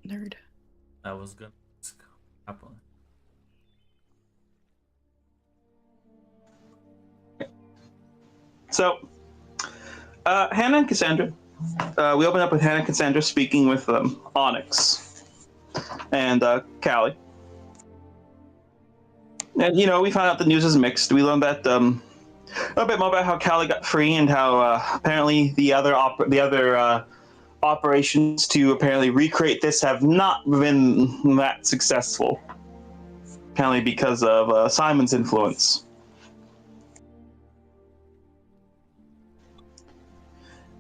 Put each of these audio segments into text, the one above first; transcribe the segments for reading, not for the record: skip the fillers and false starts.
Nerd. I was gonna happen. So, Hannah and Cassandra. We open up with Hannah and Cassandra speaking with Onyx and Callie. And we found out the news is mixed. We learned that a bit more about how Callie got free and how apparently the other operations to apparently recreate this have not been that successful. Apparently because of Simon's influence.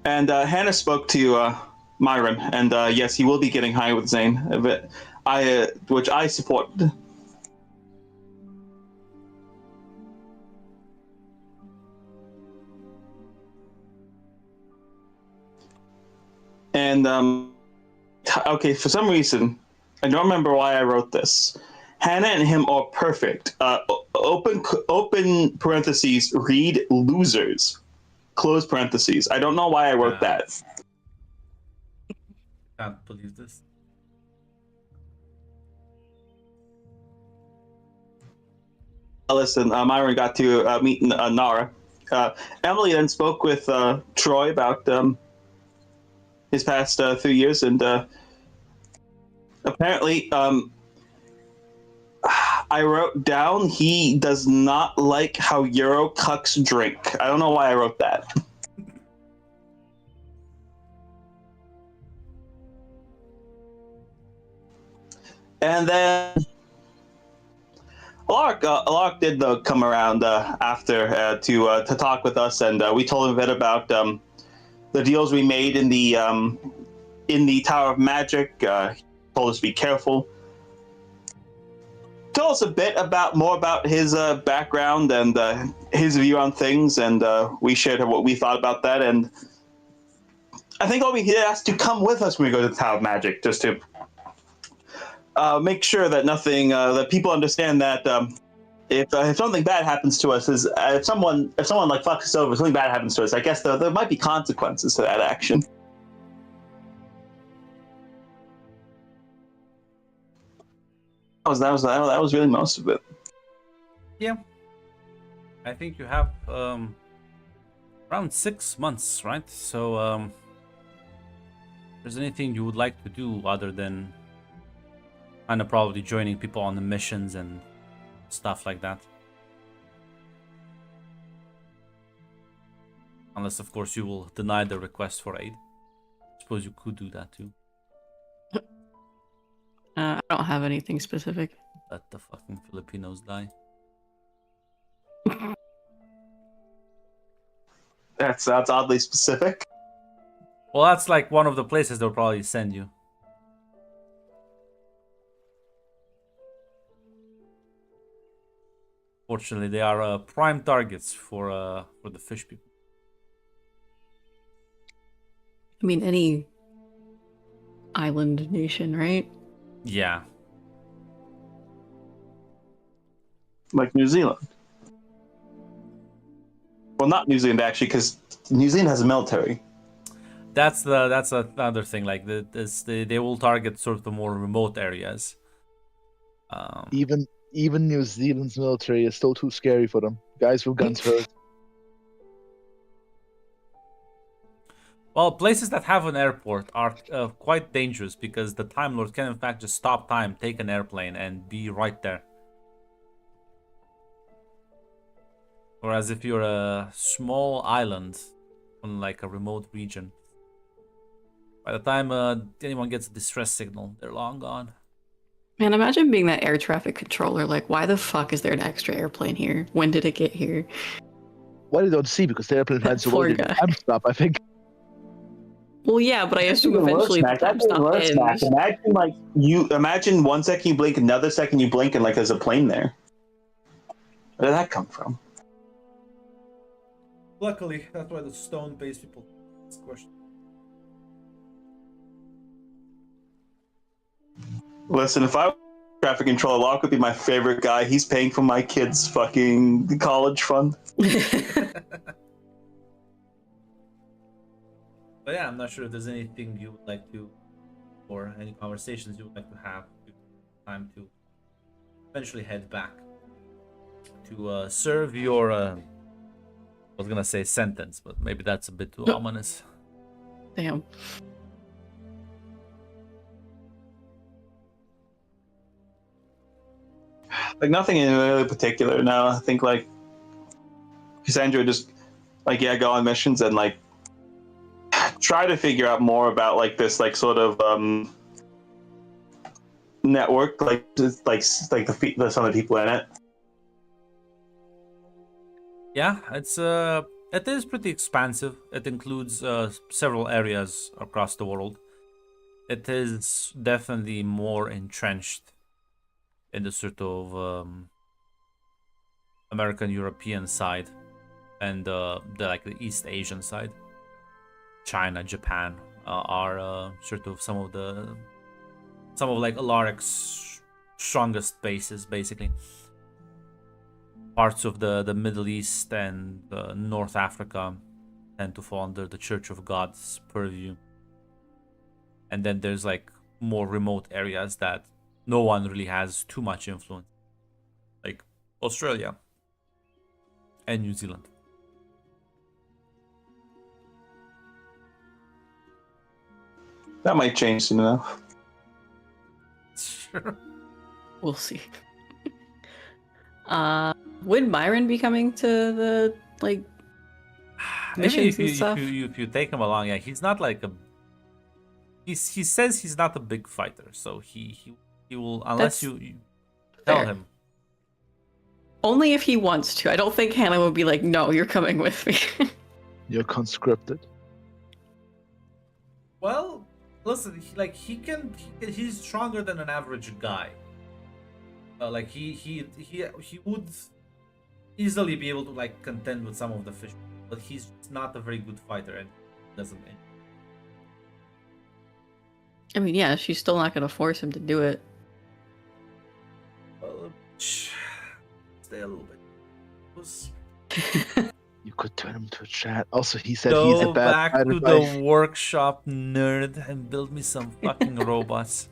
And Hannah spoke to Myron, and yes, he will be getting high with Zane, but which I support. And okay, for some reason, I don't remember why I wrote this. Hannah and him are perfect. Open parentheses. Read losers. Close parentheses. I don't know why I wrote that. Can't believe this. Listen, Myron got to meet Nara. Emily then spoke with Troy about his past 3 years, and apparently, I wrote down he does not like how Euro cucks drink. I don't know why I wrote that. And then Alaric did come around after to talk with us, and we told him a bit about the deals we made in the Tower of Magic. He told us to be careful. Tell us a bit more about his background and his view on things, and we shared what we thought about that. And I think he asked to come with us when we go to the Tower of Magic, just to make sure that that people understand that if something bad happens to us, if someone like fucks us over, something bad happens to us, I guess there might be consequences to that action. That was really most of it. Yeah. I think you have around 6 months, right? So if there's anything you would like to do other than kind of probably joining people on the missions and stuff like that? Unless, of course, you will deny the request for aid. I suppose you could do that too. I don't have anything specific. Let the fucking Filipinos die. That's oddly specific. Well, that's like one of the places they'll probably send you. Fortunately, they are prime targets for the fish people. I mean, any island nation, right? Yeah. Like New Zealand. Well, not New Zealand actually, because New Zealand has a military. That's another thing. Like they will target sort of the more remote areas. Even New Zealand's military is still too scary for them. Guys with guns first. Well, places that have an airport are quite dangerous because the Time Lord can in fact just stop time, take an airplane, and be right there. Whereas if you're a small island on like a remote region, by the time anyone gets a distress signal, they're long gone. Man, imagine being that air traffic controller. Like, why the fuck is there an extra airplane here? When did it get here? Why they don't see? Because the airplane had to avoid the time stop, I think. Well, yeah, but I assume eventually the time stop ends. Imagine 1 second you blink, another second you blink, and like there's a plane there. Where did that come from? Luckily, that's why the stone-based people ask questions. Listen, if I were traffic controller, Locke would be my favorite guy. He's paying for my kids' fucking college fund. But yeah, I'm not sure if there's anything you would like to or any conversations you would like to have, time to eventually head back to serve your I was gonna say sentence, but maybe that's a bit too ominous. Damn. Like nothing in really particular. No, I think like Cassandra just like go on missions and like try to figure out more about like this like sort of network, like just, like some of the people in it. Yeah, it is pretty expansive. It includes several areas across the world. It is definitely more entrenched in the sort of American European side and the East Asian side. China, Japan are sort of some of like Alaric's strongest bases, basically. Parts of the Middle East and North Africa tend to fall under the Church of God's purview. And then there's like more remote areas that no one really has too much influence, like Australia and New Zealand. That might change soon enough. Sure. We'll see. Would Myron be coming to the like Maybe missions and stuff? if you take him along, yeah, he's not like a. He says he's not a big fighter, so he will, unless That's you tell fair. him. Only if he wants to. I don't think Hannah would be like, "No, you're coming with me." You're conscripted. Well, listen, he's stronger than an average guy. Like he would easily be able to like contend with some of the fish, but he's not a very good fighter and doesn't. I mean, yeah, she's still not gonna force him to do it. Stay a little bit. You could turn him to a chat. Also, he said he's a Go bad back fighter to by- the workshop, nerd, and build me some fucking robots.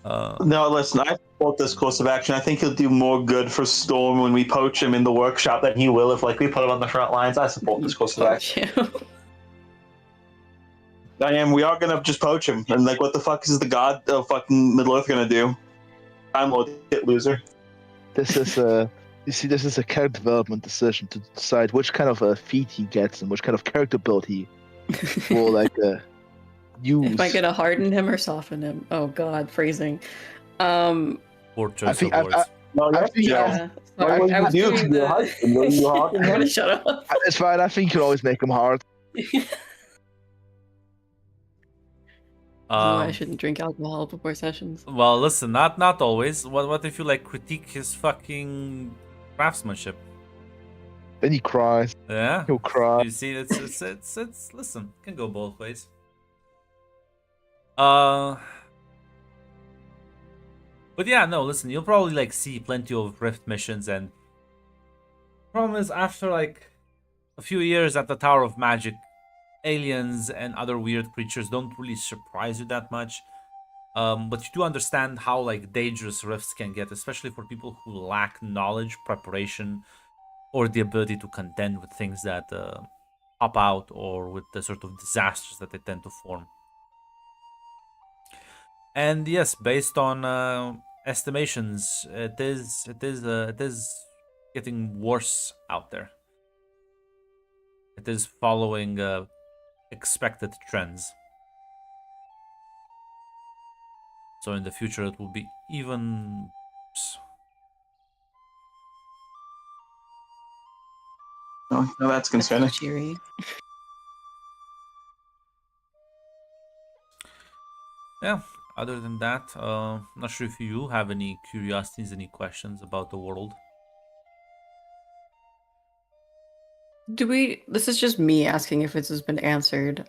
No, listen, I support this course of action. I think he'll do more good for Storm when we poach him in the workshop than he will if like we put him on the front lines. I support this course of action. We are gonna just poach him, and like, what the fuck is the god of fucking Middle Earth gonna do? Time Lord hit loser. This is you see, this is a character development decision to decide which kind of a feat he gets and which kind of character build he will like use. Am I gonna harden him or soften him? Oh God, phrasing. Poor choice think- of words. No, I think- Yeah. What Sorry, will I you was do? doing Will you the- hug him? Will you hug I'm him? gonna shut up. It's fine. I think you always make him hard. I shouldn't drink alcohol before sessions. Well, listen, not always. What if you like critique his fucking craftsmanship? Then he cries. Yeah. He'll cry. You see, it's listen, it can go both ways. But yeah, no, listen, you'll probably like see plenty of Rift missions, and problem is after like a few years at the Tower of Magic, aliens and other weird creatures don't really surprise you that much. But you do understand how like dangerous rifts can get, especially for people who lack knowledge, preparation, or the ability to contend with things that pop out, or with the sort of disasters that they tend to form. And yes, based on estimations, it is getting worse out there. It is following expected trends. So in the future, it will be even worse. No, that's concerning. Cheery. Yeah, other than that, not sure if you have any curiosities, any questions about the world. This is just me asking if this has been answered.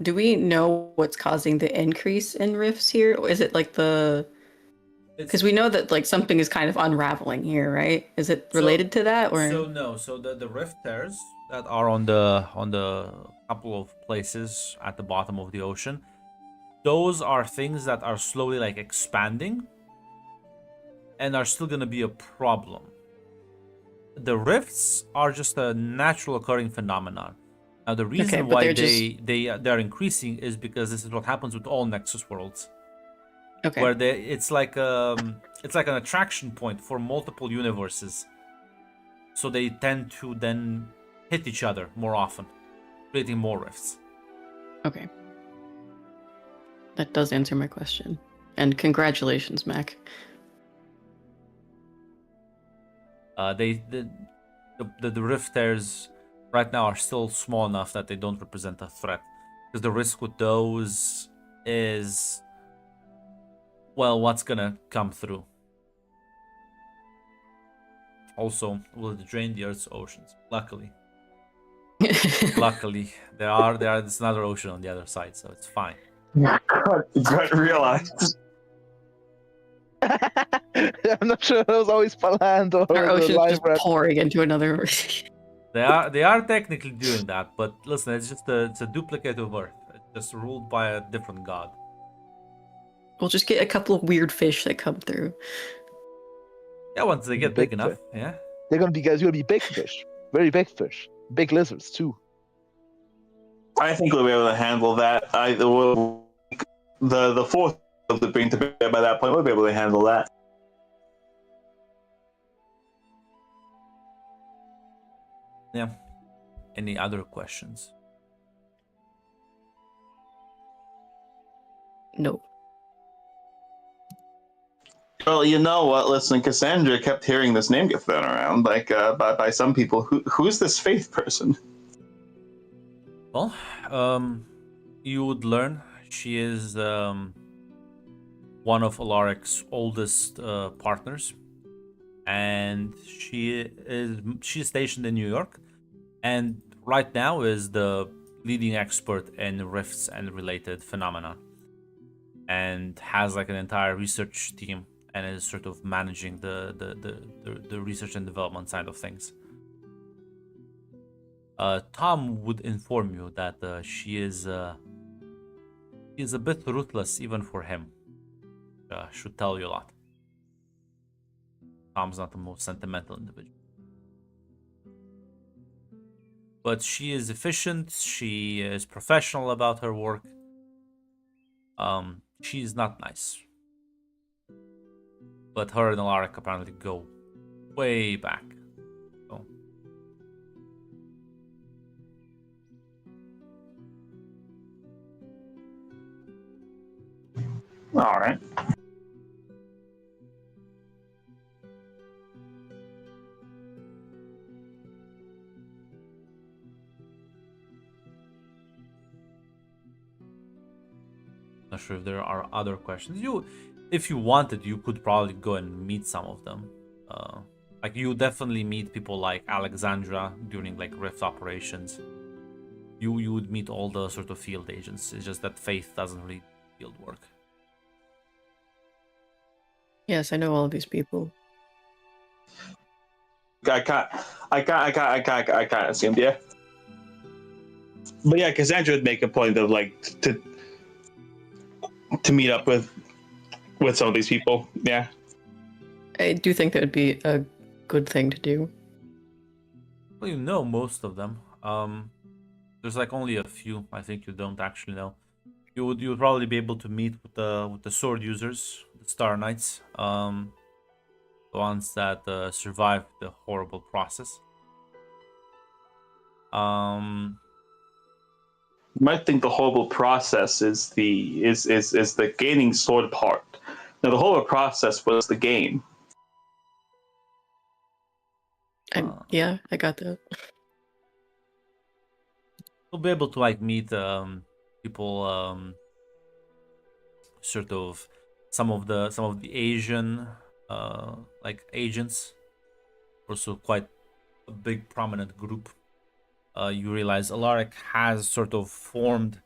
Do we know what's causing the increase in rifts here? Or is it like because we know that like something is kind of unraveling here, right? Is it related to that or? So the rift tears that are on the couple of places at the bottom of the ocean, those are things that are slowly like expanding and are still gonna be a problem. The rifts are just a natural occurring phenomenon. Now the reason but why they're just they're increasing is because this is what happens with all Nexus worlds, okay. where it's like an attraction point for multiple universes. So they tend to then hit each other more often, creating more rifts. Okay. That does answer my question. And congratulations, Mac. The rift tears right now are still small enough that they don't represent a threat, because the risk with those is, well, what's gonna come through. Also, will it drain the Earth's oceans? Luckily, there's another ocean on the other side, so it's fine. Gut realized. I'm not sure it was always Paland or Our the ocean's live just rat. pouring into another. They are technically doing that, but listen, it's a duplicate of Earth. It's just ruled by a different god. We'll just get a couple of weird fish that come through. Yeah, once they get Big big enough, fish. yeah. They're gonna be big fish, very big fish, big lizards too. I think we'll be able to handle that. The fourth of the bring to bear by that point, we'll be able to handle that. Yeah. Any other questions? Nope. Well, you know what? Listen, Cassandra kept hearing this name get thrown around, like by some people. Who's this Faith person? Well, you would learn she is one of Alaric's oldest partners, and she's stationed in New York, and right now is the leading expert in rifts and related phenomena, and has like an entire research team, and is sort of managing the research and development side of things. Tom would inform you that she is a bit ruthless even for him. Should tell you a lot. Tom's not the most sentimental individual, but she is efficient. She is professional about her work. She's not nice, but her and Alaric apparently go way back. So. All right. Not sure if there are other questions. If you wanted, you could probably go and meet some of them. Like you definitely meet people like Alexandra during like Rift operations. You would meet all the sort of field agents. It's just that Faith doesn't really do field work. Yes, I know all of these people. I kind of assumed, yeah. But yeah, Cassandra would make a point of like to meet up with some of these people. Yeah. I do think that would be a good thing to do. Well, you know most of them. There's like only a few I think you don't actually know. You would probably be able to meet with the sword users, the Star Knights, the ones that survived the horrible process. You might think the horrible process is the gaining sword part. Now the horrible process was the game. Yeah, I got that. You'll be able to like meet people, sort of some of the Asian like agents, also quite a big prominent group. You realize Alaric has sort of formed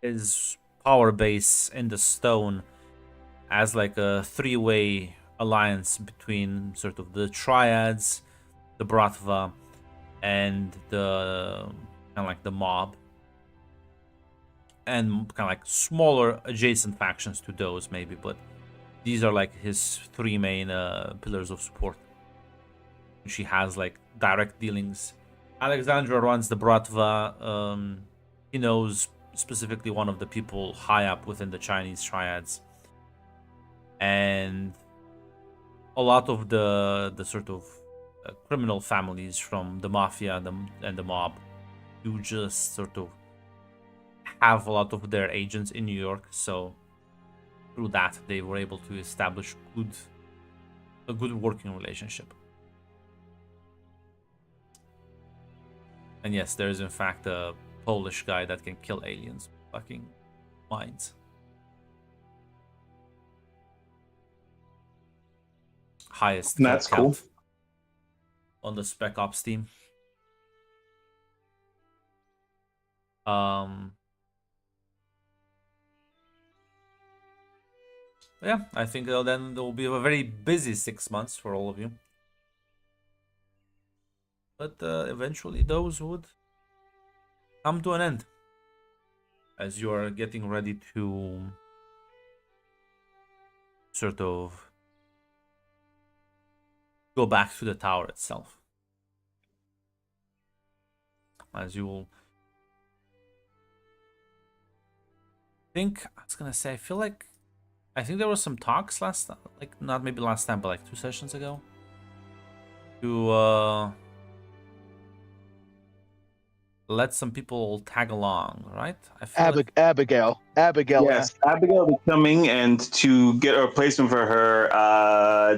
his power base in the stone as like a three-way alliance between sort of the Triads, the Bratva, and the kind of like the mob, and kind of like smaller adjacent factions to those maybe, but these are like his three main pillars of support. She has like direct dealings. Alexandra runs the Bratva. He knows specifically one of the people high up within the Chinese triads, and a lot of the sort of criminal families from the mafia and the mob do just sort of have a lot of their agents in New York. So through that, they were able to establish a good working relationship. And yes, there is in fact a Polish guy that can kill aliens with fucking minds. Highest kill That's cool. count on the Spec Ops team. Yeah, I think then there will be a very busy 6 months for all of you. But eventually those would come to an end as you are getting ready to sort of go back to the tower itself. As you will think, I was gonna say, I think there was some talks last, like not maybe last time, but like 2 sessions ago, to let some people tag along, right? I feel like Abigail. Yes, Abigail will be coming, and to get a replacement for her,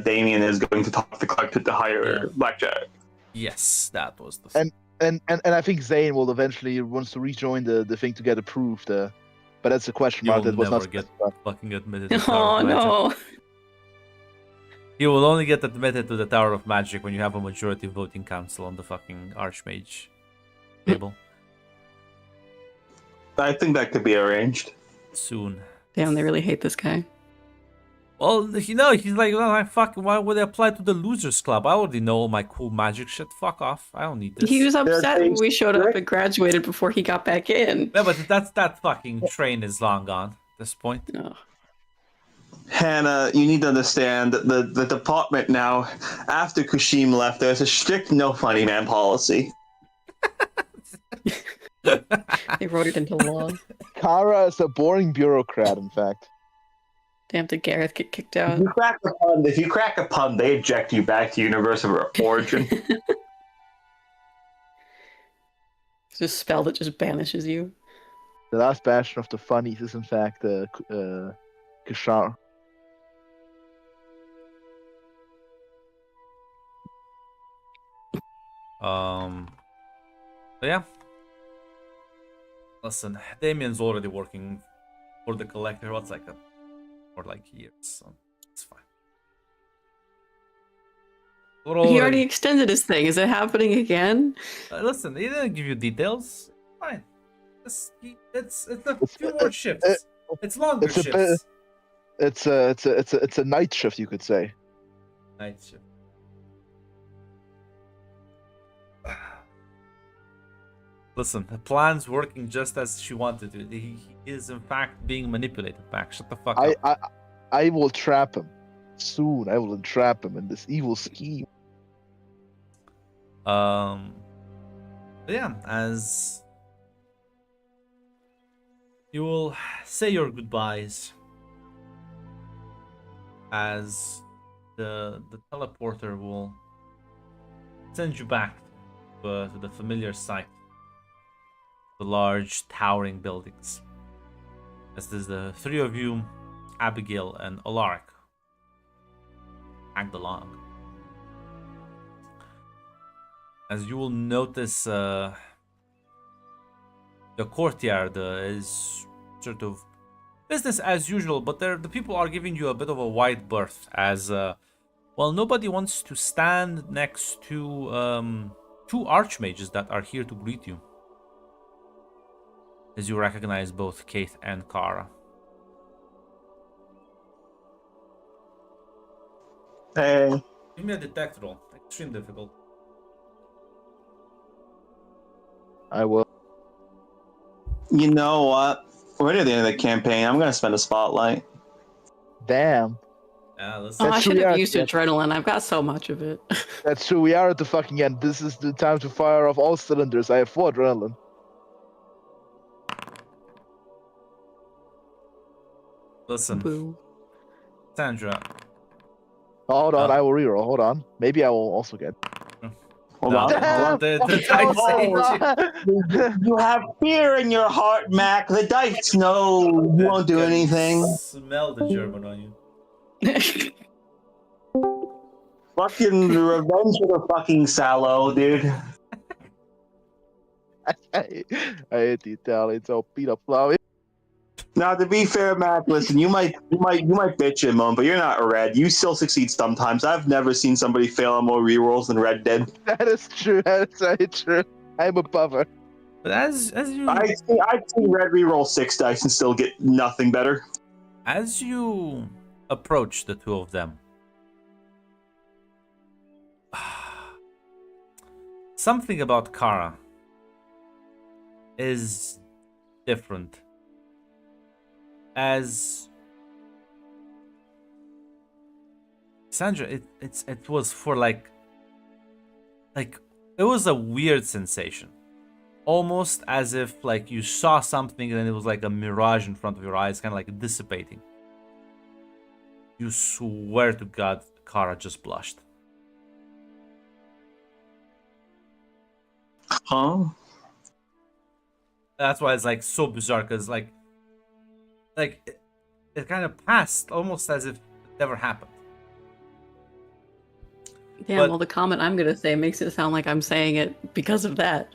Damien is going to talk to Clark to hire Blackjack. yes, that was the thing. And I think Zane will eventually wants to rejoin the thing to get approved. But that's a question He mark will that was not never get specified. fucking admitted to the Tower Oh of Magic. no. He will only get admitted to the Tower of Magic when you have a majority voting council on the fucking Archmage table. I think that could be arranged. Soon. Damn, they really hate this guy. Well, he's like, well, why would I apply to the Losers Club? I already know all my cool magic shit. Fuck off. I don't need this. He was upset they when we showed up and graduated before he got back in. Yeah, but that fucking train is long gone at this point. No. Hannah, you need to understand that the department now, after Kushim left, there's a strict no funny man policy. They wrote it into law. Kara is a boring bureaucrat, in fact. Damn, did Gareth get kicked out? If you crack a pun, they eject you back to universe of origin. It's a spell that just banishes you. The last bastion of the funnies is, in fact, Kishar. But yeah. Listen, Damien's already working for the Collector. For like years, so it's fine. He already extended his thing. Is it happening again? Listen, he didn't give you details. Fine. It's a few more shifts. It's longer shifts. It's a night shift, you could say. Night shift. Listen, the plan's working just as she wanted to. He is in fact being manipulated back. Shut the fuck up. I will trap him. Soon I will entrap him in this evil scheme. Yeah, as you will say your goodbyes, as the teleporter will send you back to the familiar sight, the large towering buildings. As there's the three of you, Abigail and Alaric, tagged along. As you will notice, the courtyard is sort of business as usual, but the people are giving you a bit of a wide berth, as well, nobody wants to stand next to two archmages that are here to greet you. As you recognize both Kate and Kara. Hey. Give me a detect roll. Extreme difficult. I will. You know what? We're near the end of the campaign. I'm gonna spend a spotlight. Damn. Yeah, Oh, listen. I That's should have reality, used yeah. adrenaline. I've got so much of it. That's true. We are at the fucking end. This is the time to fire off all cylinders. I have 4 adrenaline. Listen, Boo. Sandra. Hold on, Uh, I will reroll. Hold on. Maybe I will also get. Hold No, on. the- the dice say You have fear in your heart, Mac. The dice know you won't do Can anything. Smell the German on you. Fucking revenge of the fucking Sallow, dude. I hate the Italians. Oh, Peter Flowey. Now, to be fair, Mac, listen, you might bitch him on, but you're not red. You still succeed sometimes. I've never seen somebody fail on more rerolls than Red did. That is true. That is very true. I'm above her. But as you I've seen Red reroll 6 dice and still get nothing better. as you approach the two of them, something about Kara is different. As Sandra, it was for like it was a weird sensation, almost as if like you saw something and it was like a mirage in front of your eyes, kind of like dissipating. You swear to God, Kara just blushed. Huh? That's why it's like so bizarre, because like it kind of passed almost as if it never happened. Yeah, But- well, the comment I'm gonna say makes it sound like I'm saying it because of that.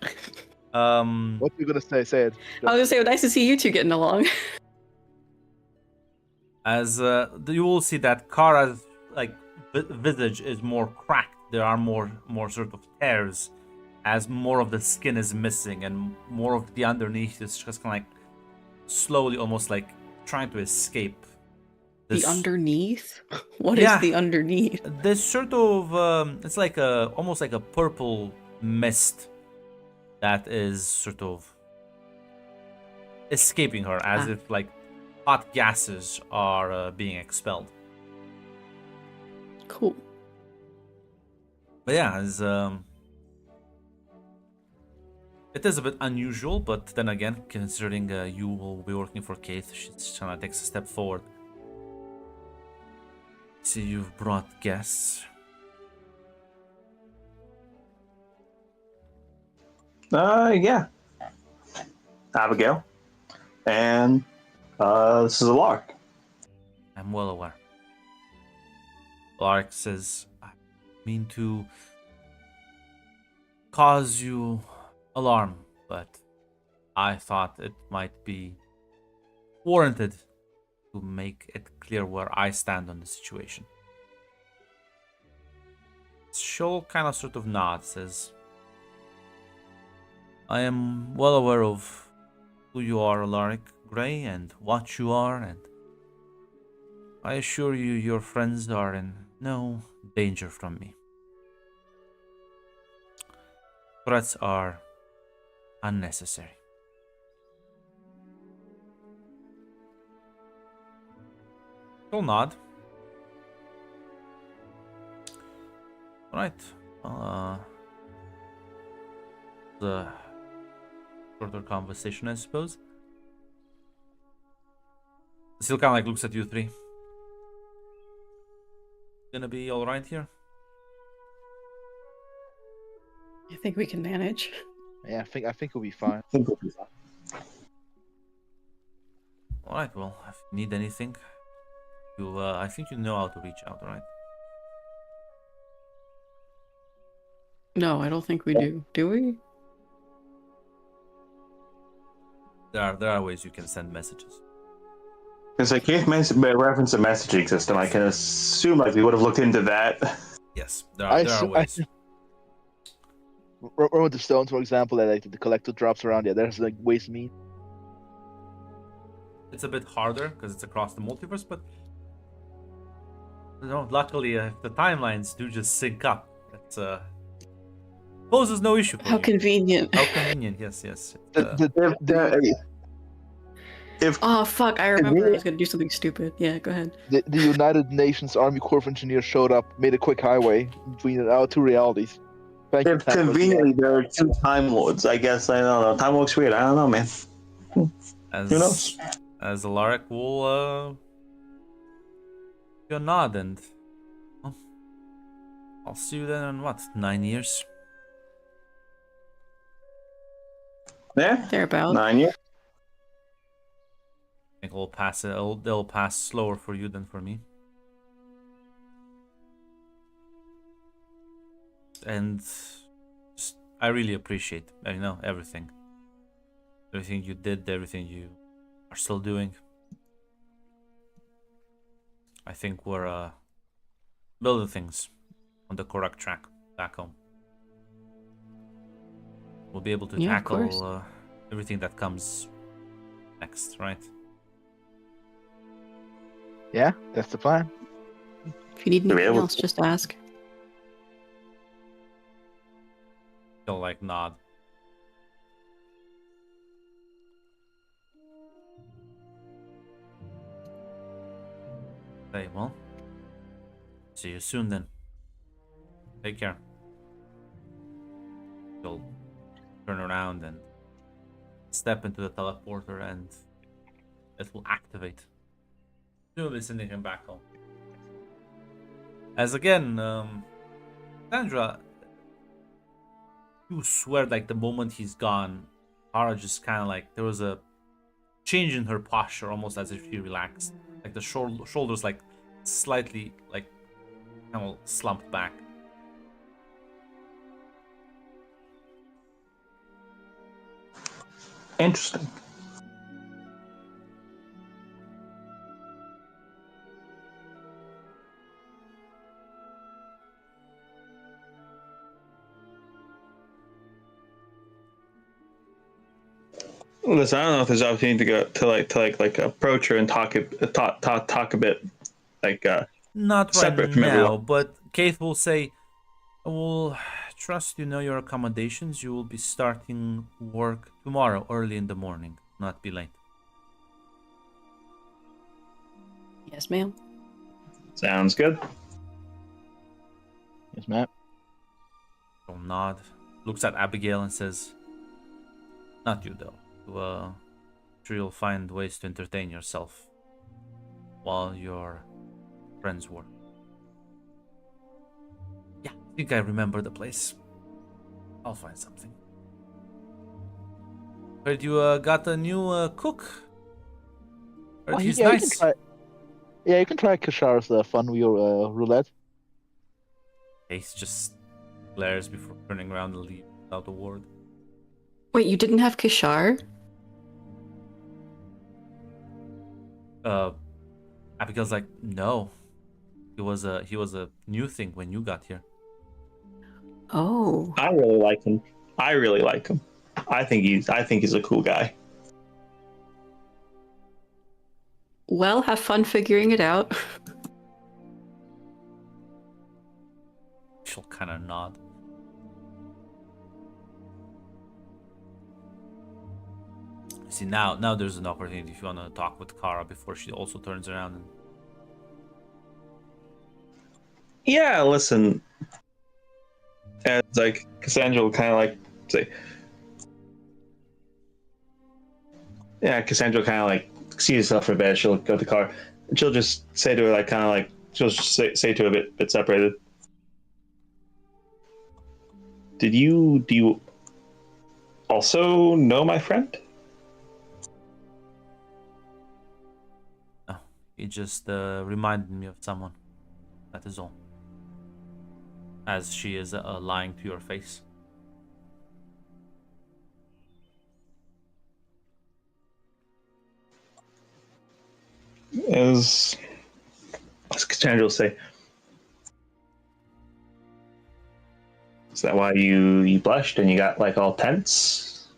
What you gonna say? Say it. I was gonna say, nice to see you two getting along. As you will see that Kara's like visage is more cracked. There are more sort of tears, as more of the skin is missing and more of the underneath is just kind of like slowly, almost like trying to escape. The This- underneath? What is Yeah. the underneath? This sort of it's like a almost like a purple mist that is sort of escaping her, as Ah. if like hot gases are being expelled. Cool. But yeah, as it is a bit unusual, but then again, considering you will be working for Keith, she's trying to take a step forward. See, you've brought guests. Yeah. Abigail. And this is a lark. I'm well aware. Lark says, I mean to cause you alarm, but I thought it might be warranted to make it clear where I stand on the situation. Shoal kind of sort of nods, says, I am well aware of who you are, Alaric Grey, and what you are, and I assure you your friends are in no danger from me. Threats are unnecessary. She'll nod. Alright. The shorter conversation, I suppose. Still kind of like looks at you three. Gonna be alright here? You think we can manage? Yeah, I think we'll be fine. I think we'll be fine. Alright, well, if you need anything, you'll, I think you know how to reach out, right? No, I don't think we do. Do we? There are ways you can send messages. Because I can't reference a messaging system. I can assume like we would have looked into that. Yes, there are ways. Remember with the stones, for example, that like the collector drops around. Yeah, there's like ways to meet. It's a bit harder because it's across the multiverse, but you know, luckily the timelines do just sync up. It's poses no issue for How you. convenient. How convenient, yes, yes. If Oh fuck! I remember I was gonna do something stupid. Yeah, go ahead. The United Nations Army Corps of Engineers showed up, made a quick highway between our two realities. Thank you, if Thanos. conveniently there are two Time Lords, I guess I don't know. Time looks weird. I don't know, man. As Who knows? as Alaric will you nod and well, I'll see you then in what, 9 years? Yeah, Thereabout. 9 years. I think we'll pass it. They'll pass slower for you than for me. And just, I really appreciate, everything you did, everything you are still doing. I think we're building things on the correct track back home. We'll be able to Yeah, of course. tackle everything that comes next, right? Yeah, that's the plan. If you need To be anything able else, to- just ask. He'll like nod. Okay, well, see you soon then. Take care. You'll turn around and step into the teleporter and it will activate. You'll be sending him back home. As again, Sandra, you swear like the moment he's gone, Kara just kind of like, there was a change in her posture, almost as if she relaxed. Like the shoulders like slightly like kind of slumped back. Interesting. Listen, I don't know if there's opportunity to go to approach her and talk a bit Not right separate from now, everyone. but Keith will say, I will trust you know your accommodations. You will be starting work tomorrow early in the morning. Not be late. Yes, ma'am. Sounds good. Yes, Matt. He'll nod, looks at Abigail and says, not you though. Sure you'll find ways to entertain yourself while your friends work. Yeah, I think I remember the place. I'll find something. Heard you got a new cook. Heard Oh, he's yeah, nice. you can try Kashar's fun wheel roulette. Ace just glares before turning around and leave without a word. Wait, you didn't have Kishar? Abigail's like, no. He was a new thing when you got here. Oh. I really like him. I think he's a cool guy. Well, have fun figuring it out. She'll kind of nod. See, now there's an opportunity if you want to talk with Kara before she also turns around and Yeah, listen. And like Cassandra will kind of like say, yeah, Cassandra will kind of like see herself for bed. She'll go to the car and she'll just say to her like kind of like she'll just say to her a bit separated. Do you also know my friend? no, he just reminded me of someone. That is all. As she is lying to your face. As Cassandra will say, is that why you blushed and you got like all tense?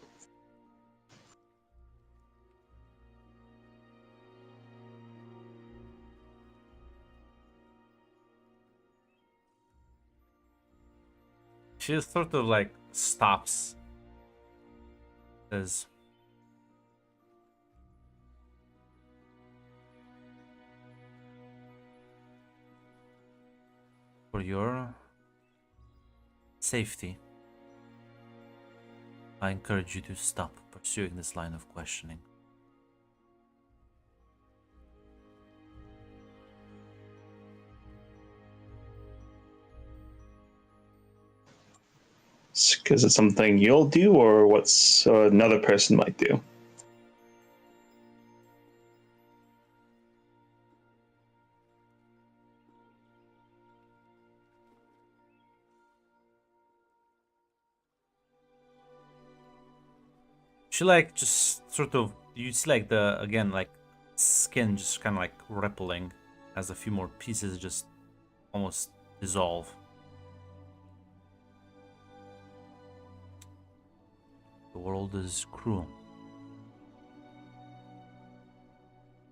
She sort of like stops. Says, for your safety, I encourage you to stop pursuing this line of questioning. Because it's something you'll do, or what's another person might do. She like just sort of, you see like the, again, like skin just kind of like rippling as a few more pieces just almost dissolve. The world is cruel.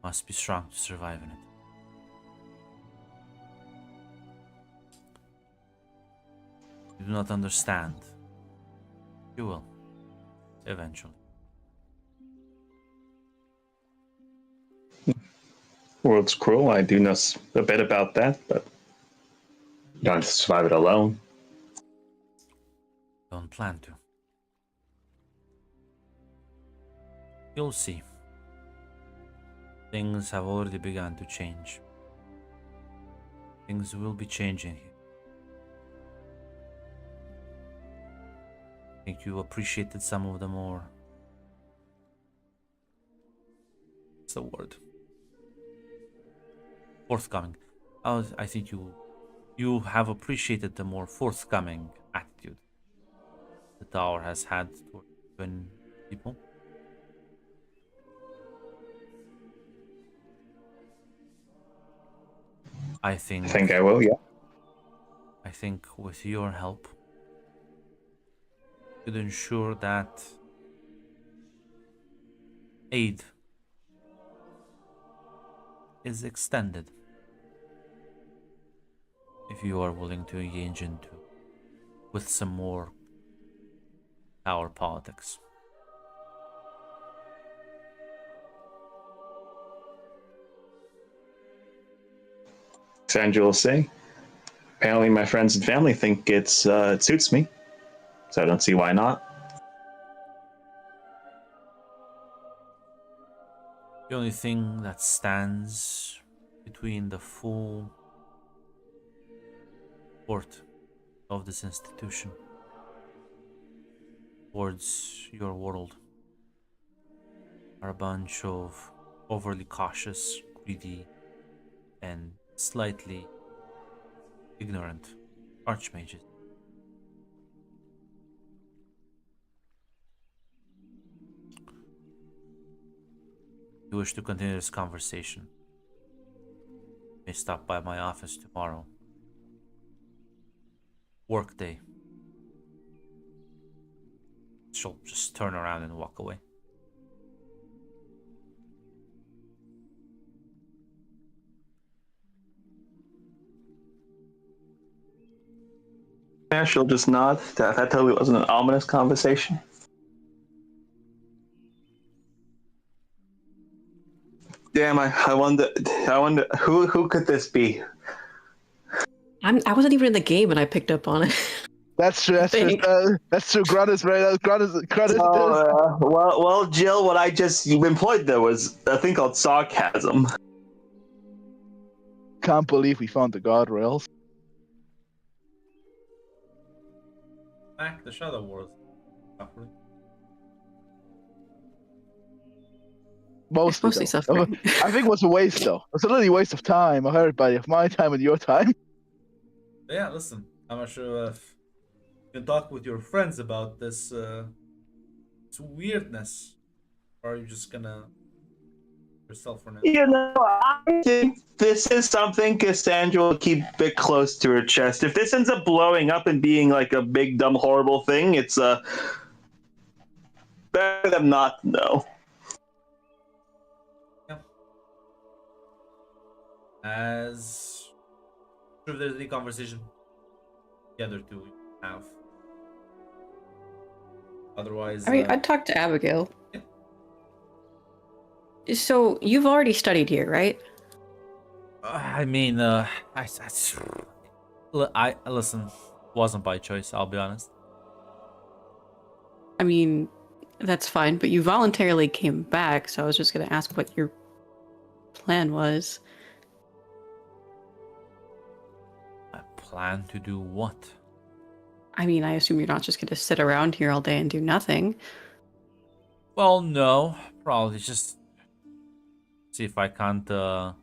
Must be strong to survive in it. You do not understand. You will. Eventually. World's cruel. I do know a bit about that, but you don't have to survive it alone. Don't plan to. You'll see. Things have already begun to change. Things will be changing here. I think you appreciated some of the more... What's the word? Forthcoming. I think you have appreciated the more forthcoming attitude the tower has had toward people. I think I will, yeah. I think with your help, you could ensure that aid is extended if you are willing to engage into with some more power politics. Sandra will say. Apparently, my friends and family think it suits me, so I don't see why not. The only thing that stands between the full support of this institution towards your world are a bunch of overly cautious, greedy, and slightly ignorant archmages. If you wish to continue this conversation, you may stop by my office tomorrow. Workday. She'll just turn around and walk away. Yeah, she'll just nod. That totally wasn't an ominous conversation. Damn, I wonder who could this be? I wasn't even in the game and I picked up on it. That's true. That's true. Thank- That's true. Grana's right. Grana's Well, Jill, what I just employed there was a thing called sarcasm. Can't believe we found the guardrails. Back the Shadow Wars. Suffering. Mostly Mostly though. suffering. I think it was a waste though. It's a literally waste of time. Everybody, of my time and your time. But yeah, listen. I'm not sure if you can talk with your friends about this weirdness, or are you just gonna yourself for now? You know, I think this is something Cassandra will keep a bit close to her chest. If this ends up blowing up and being like a big, dumb, horrible thing, it's better than not to know. Yeah. As sure if there's any conversation the other two have. Otherwise, I mean, I'd talk to Abigail. Yeah. So you've already studied here, right? I mean, I listen. Wasn't by choice. I'll be honest. I mean, that's fine, but you voluntarily came back, so I was just gonna ask what your plan was. I plan to do what? I mean, I assume you're not just gonna sit around here all day and do nothing. Well, no. Probably just see if I can't, well,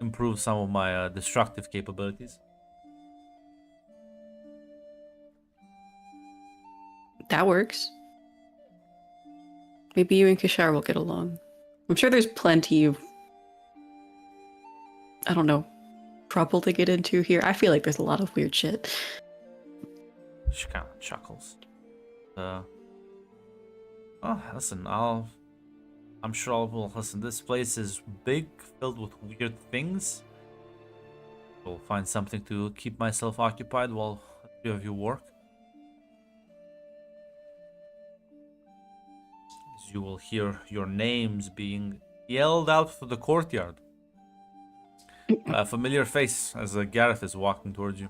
improve some of my destructive capabilities. That works. Maybe you and Kishar will get along. I'm sure there's plenty of, I don't know, trouble to get into here. I feel like there's a lot of weird shit. She kind of chuckles. Oh, listen, I'm sure I will listen. This place is big, filled with weird things. I'll find something to keep myself occupied while the three of you work. As you will hear your names being yelled out to the courtyard. A familiar face as Gareth is walking towards you.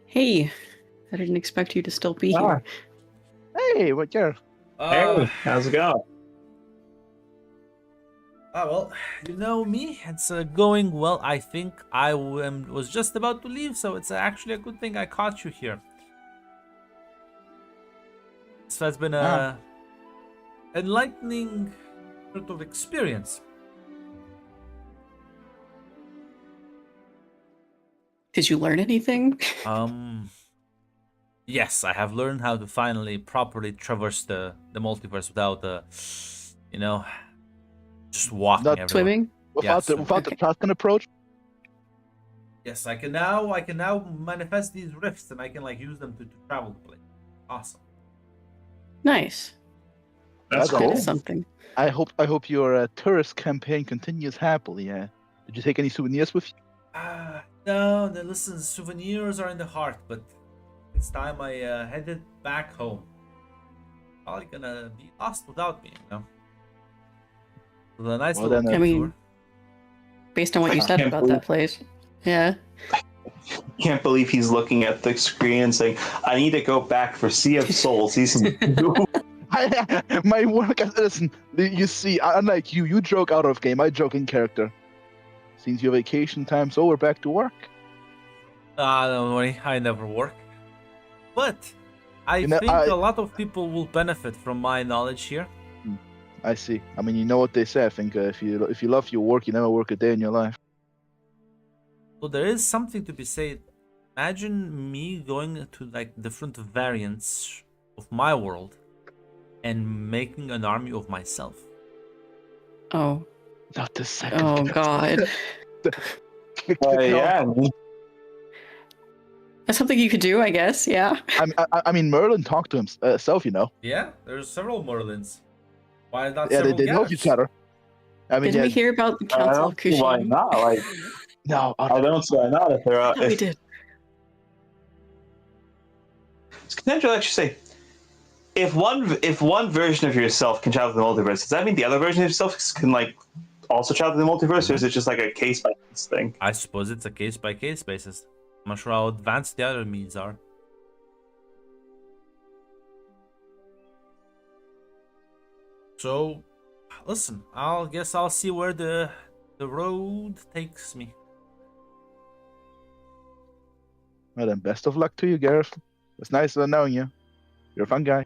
Hey, I didn't expect you to still be here. Hey, what you're? Hey, how's it going? Well, you know me, it's going well. I think I was just about to leave, so it's actually a good thing I caught you here. So it's been a enlightening sort of experience. Did you learn anything? Yes, I have learned how to finally properly traverse the multiverse without you know, just walking Not everywhere. Swimming? Without the Okay. shotgun approach? Yes, I can now manifest these rifts and I can like use them to travel the place. Awesome. Nice. That's That's That cool. is something. I hope your tourist campaign continues happily. Yeah. Did you take any souvenirs with you? No, listen, souvenirs are in the heart, but it's time I headed back home. Probably gonna be lost without me, you know. So a nice Well, little then, I mean, tour. based on what you I said can't about believe- that place. Yeah. Can't believe he's looking at the screen and saying, "I need to go back for Sea of Souls season 2." My work. Listen, you see, unlike you, you joke out of game. I joke in character. Since your vacation time's over, back to work. Don't worry, I never work. But I You know, think a lot of people will benefit from my knowledge here. I see. I mean, you know what they say. I think if you love your work, you never work a day in your life. So there is something to be said. Imagine me going to like different variants of my world and making an army of myself. Oh. Not the second. Oh God. Yeah. That's something you could do, I guess. Yeah. I mean, Merlin talked to himself, you know. Yeah, there's several Merlins. Why not Yeah, several they know Gareths? each other. I mean, Did yeah, we hear about the I Council of don't see why Kushim? not. Like, no, I don't see why not. If they're Yeah, we did. Can I actually say, if one version of yourself can travel to the multiverse, does that mean the other version of yourself can like also travel to the multiverse, or is it just like a case by case thing? I suppose it's a case by case basis. I'm not sure how advanced the other means are. So, listen, guess I'll see where the road takes me. well then, best of luck to you, Gareth. It's nice knowing you. You're a fun guy.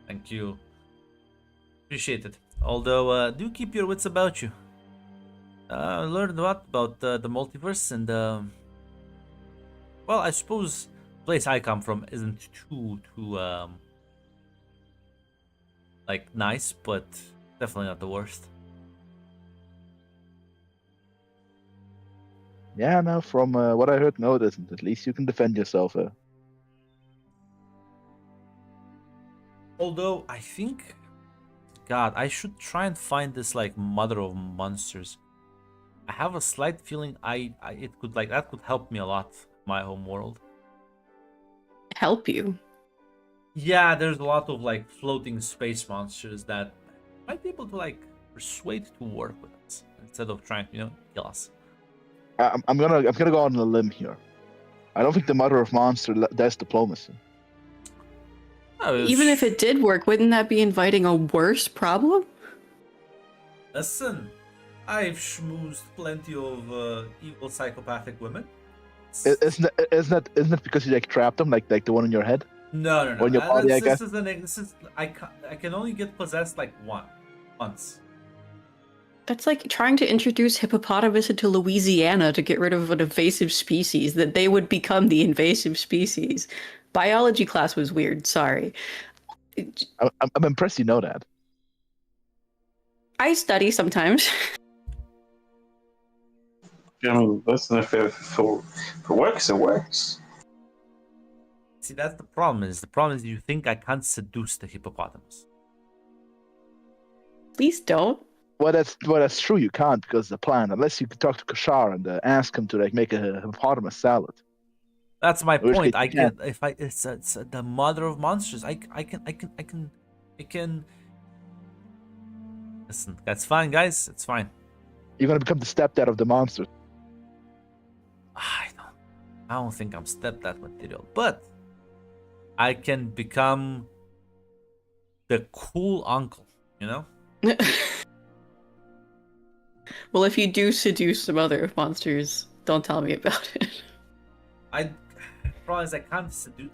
Thank you. Appreciate it. Although, do keep your wits about you. I learned a lot about the multiverse and, well, I suppose the place I come from isn't too, like, nice, but definitely not the worst. Yeah, no, from what I heard, no, it isn't. At least you can defend yourself. Although, I think... God, I should try and find this, like, mother of monsters. I have a slight feeling that could help me a lot my home world. Help you. Yeah, there's a lot of like floating space monsters that might be able to like persuade to work with us instead of trying to, kill us. I'm gonna go on a limb here. I don't think the Mother of Monster does diplomacy. Even if it did work, wouldn't that be inviting a worse problem? Listen, I've schmoozed plenty of evil psychopathic women. Isn't it because you like trapped them, like the one in your head? No. Or in your body, I guess. I can only get possessed like once. That's like trying to introduce hippopotamus into Louisiana to get rid of an invasive species, that they would become the invasive species. Biology class was weird, sorry. I'm impressed you know that. I study sometimes. I mean, listen, if it works, it works. See, that's the problem. The problem is you think I can't seduce the hippopotamus. Please don't. Well, that's true. You can't because the plan, unless you can talk to Kashar and ask him to like make a hippopotamus salad. That's my Which point. they I can't. can if I it's the mother of monsters. I can. Listen, that's fine, guys. It's fine. You're gonna become the stepdad of the monster. I don't think I'm stepdad material, but I can become the cool uncle. Well, if you do seduce some other monsters, don't tell me about it. Problem is I can't seduce.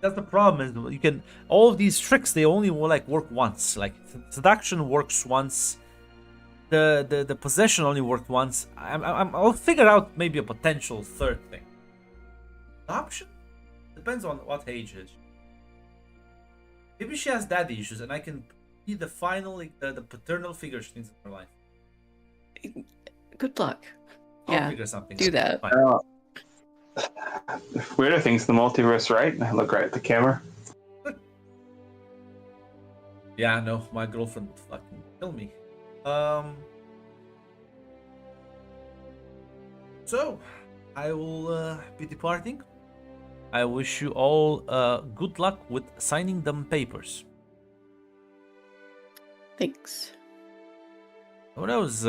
That's the problem. Is you can all of these tricks. They only will like work once. Like seduction works once. The possession only worked once. I'll figure out maybe a potential third thing. Adoption depends on what age is. Maybe she has daddy issues, and I can be the final, like, the paternal figure she needs in her life. Good luck. I'll figure something do out. that. Fine. Weirder things in the multiverse, right? I look right at the camera. Yeah, no, my girlfriend would fucking kill me. So, I will be departing. I wish you all good luck with signing them papers. Thanks. Who knows?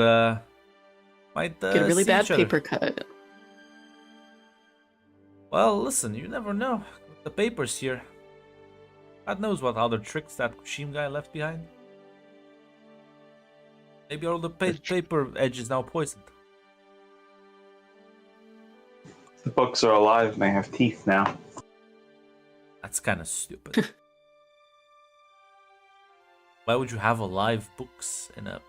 Might Get a really see bad each other. paper cut. Well, listen, you never know. With the papers here, God knows what other tricks that Kushim guy left behind. Maybe all the paper edge is now poisoned. The books are alive and they have teeth now. That's kind of stupid. Why would you have alive books in a...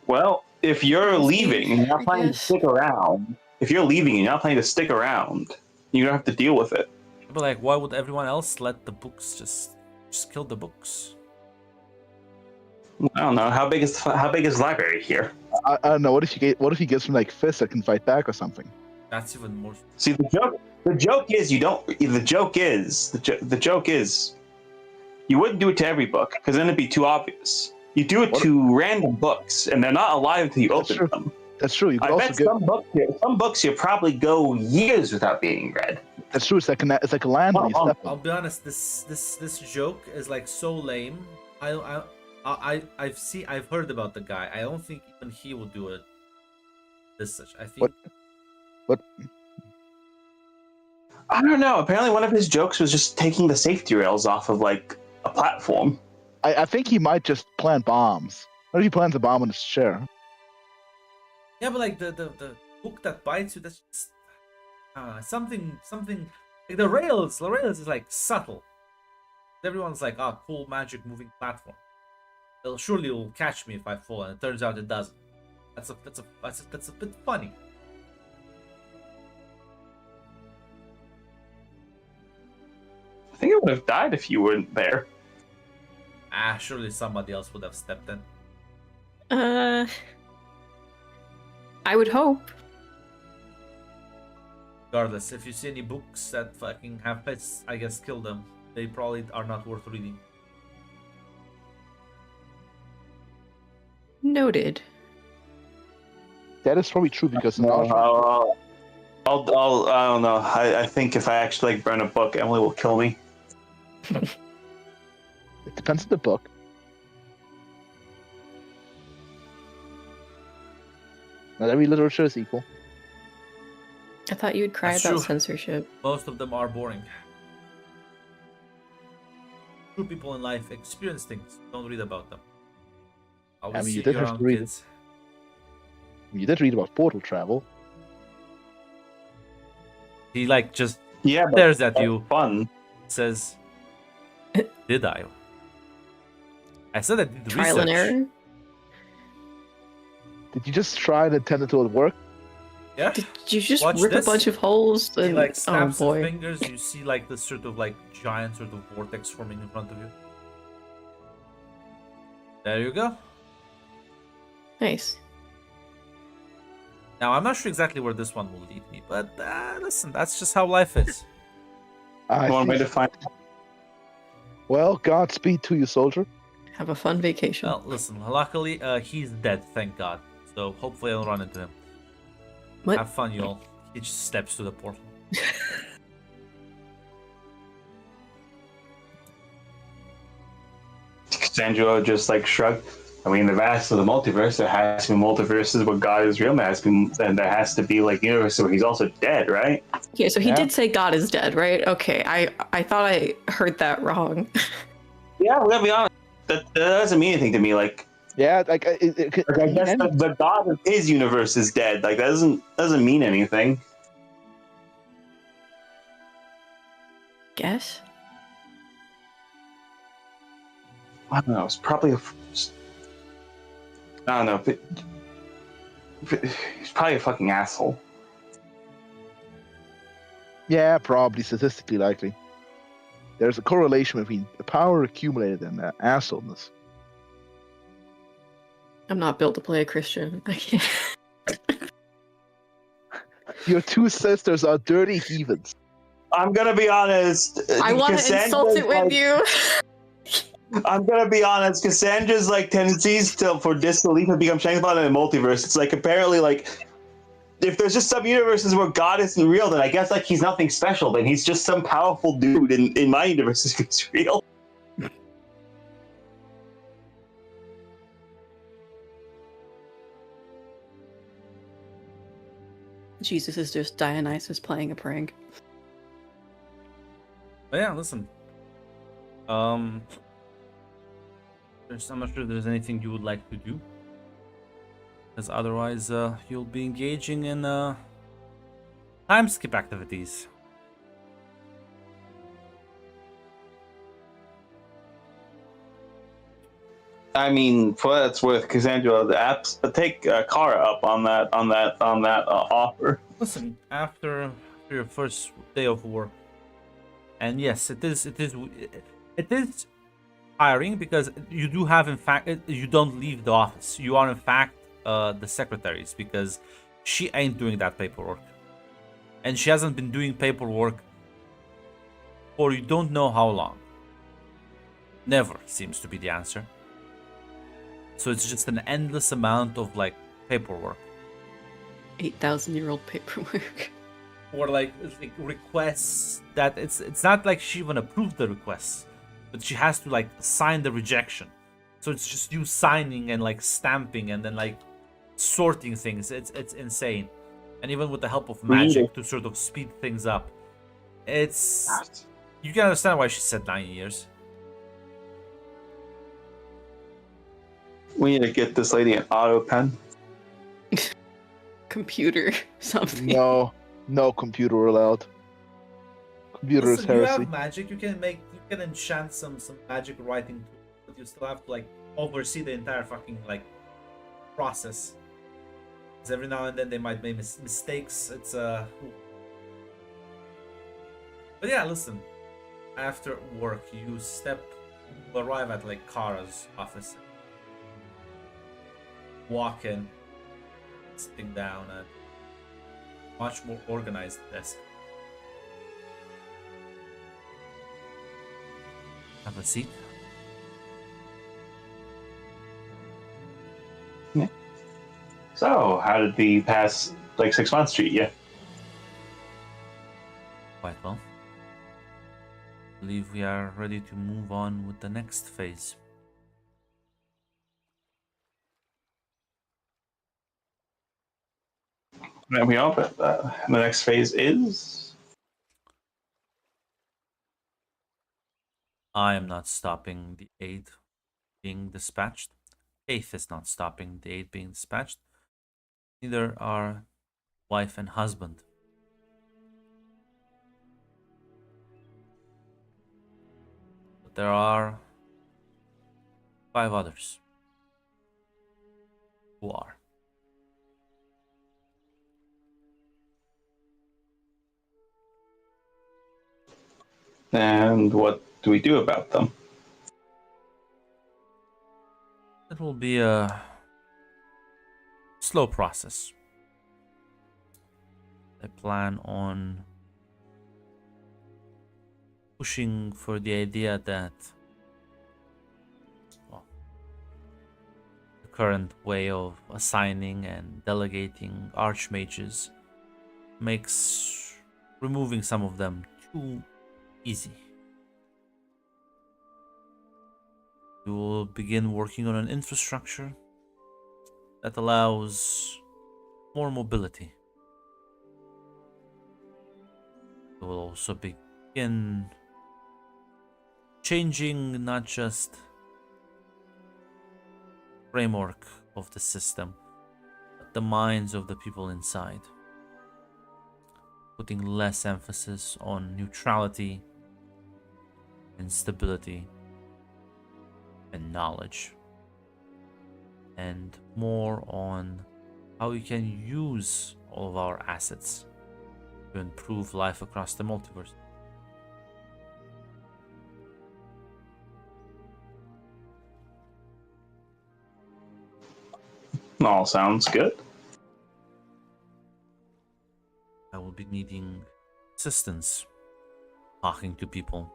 Well, if you're leaving and you're not I planning to guess. stick around, you're gonna have to deal with it. But like, why would everyone else let the books just kill the books? I don't know how big is the library here. I don't know. What if he gets some like fists that can fight back or something? That's even more... See, the joke is you wouldn't do it to every book because then it'd be too obvious. You do it to random books, and they're not alive until you That's open true. them. That's true. You could I also bet get. some books you probably go years without being read. That's true. It's like a land when you step I'll on. be honest. This joke is like so lame. I've heard about the guy. I don't think even he will do it. I think. What? I don't know. Apparently, one of his jokes was just taking the safety rails off of like a platform. I think he might just plant bombs. What if he plants a bomb on his chair? Yeah, but like the book that bites you, that's just something like the rails. The rails is like subtle. Everyone's like, "Oh, cool magic moving platform. Surely will catch me if I fall," and it turns out it doesn't. That's a bit funny. I think I would have died if you weren't there. Surely somebody else would have stepped in. I would hope. Regardless, if you see any books that fucking have pets, I guess kill them. They probably are not worth reading. Noted. That is probably true because in Oshun, I don't know. I think if I actually like burn a book, Emily will kill me. It depends on the book. Not every literature is equal. I thought you'd cry That's about true. censorship. Most of them are boring. True people in life experience things. Don't read about them. Always mean, you see did your have own to read it. kids. You did read about portal travel. He like just Yeah, but stares at that's you, fun. says, "Did I?" I said I did Trial research. and error. Did you just try and intend it to work? Yeah. Did you just Watch rip this. a bunch of holes? He And, like oh snaps his boy. fingers. You see like this sort of like giant sort of vortex forming in front of you. There you go. Nice. Now I'm not sure exactly where this one will lead me, but listen, that's just how life is. I One way see. to find. Well, Godspeed to you, soldier. Have a fun vacation. Well, listen. Luckily, he's dead. Thank God. So hopefully I'll run into him. What? Have fun, y'all. He just steps to the portal. Sandro just like shrugged. I mean, the vast of the multiverse, there has to be multiverses where God is real, and there has to be like universes where he's also dead, right? Okay, so he Yeah. did say God is dead, right? Okay, I thought I heard that wrong. Yeah, we gotta be honest. That doesn't mean anything to me. Like Yeah, like I guess the God of his universe is dead. Like that doesn't mean anything. Guess. I don't know. It's probably I don't know. But he's probably a fucking asshole. Yeah, probably statistically likely. There's a correlation between the power accumulated and assholeness. I'm not built to play a Christian. I can't. Your two sisters are dirty heathens. I'm gonna be honest. I want to insult it with you. I'm gonna be honest. Cassandra's like tendencies for disbelief have become shanked upon in the multiverse. It's like apparently like if there's just some universes where God isn't real, then I guess like he's nothing special. Then he's just some powerful dude in my universe if he's real. Jesus is just Dionysus playing a prank. But yeah, listen. I'm not sure there's anything you would like to do, because otherwise you'll be engaging in time skip activities. I mean, for what it's worth, Cassandra, the apps take Kara up on that offer. Listen, after your first day of work, and yes, it is tiring because you do have, in fact, you don't leave the office. You are in fact the secretaries, because she ain't doing that paperwork, and she hasn't been doing paperwork for you don't know how long. Never seems to be the answer. So it's just an endless amount of like paperwork. 8,000-year-old paperwork. Or like requests that it's not like she even approved the requests, but she has to like sign the rejection. So it's just you signing and like stamping and then like sorting things. It's insane. And even with the help of magic to sort of speed things up, it's you can understand why she said 9 years. We need to get this lady an auto pen. Computer something. No computer allowed. Computer is Listen, you heresy. have magic. You can enchant some magic writing tools, but you still have to like oversee the entire fucking like process. Because every now and then they might make mistakes. It's But yeah, listen. After work, you arrive at like Kara's office. Walk in, sitting down at a much more organized desk. Have a seat. So, how did the past like 6 months treat you? believe we are ready to move on with the next phase. There we are, but the next phase is. I am not stopping the aid being dispatched. Faith is not stopping the aid being dispatched. Neither are wife and husband. But there are 5 others who are. And what do we do about them? It will be a slow process. I plan on pushing for the idea that, well, the current way of assigning and delegating archmages makes removing some of them too easy. We will begin working on an infrastructure that allows more mobility. We will also begin changing not just framework of the system, but the minds of the people inside. Putting less emphasis on neutrality and stability and knowledge, and more on how we can use all of our assets to improve life across the multiverse. All sounds good. I will be needing assistance, talking to people,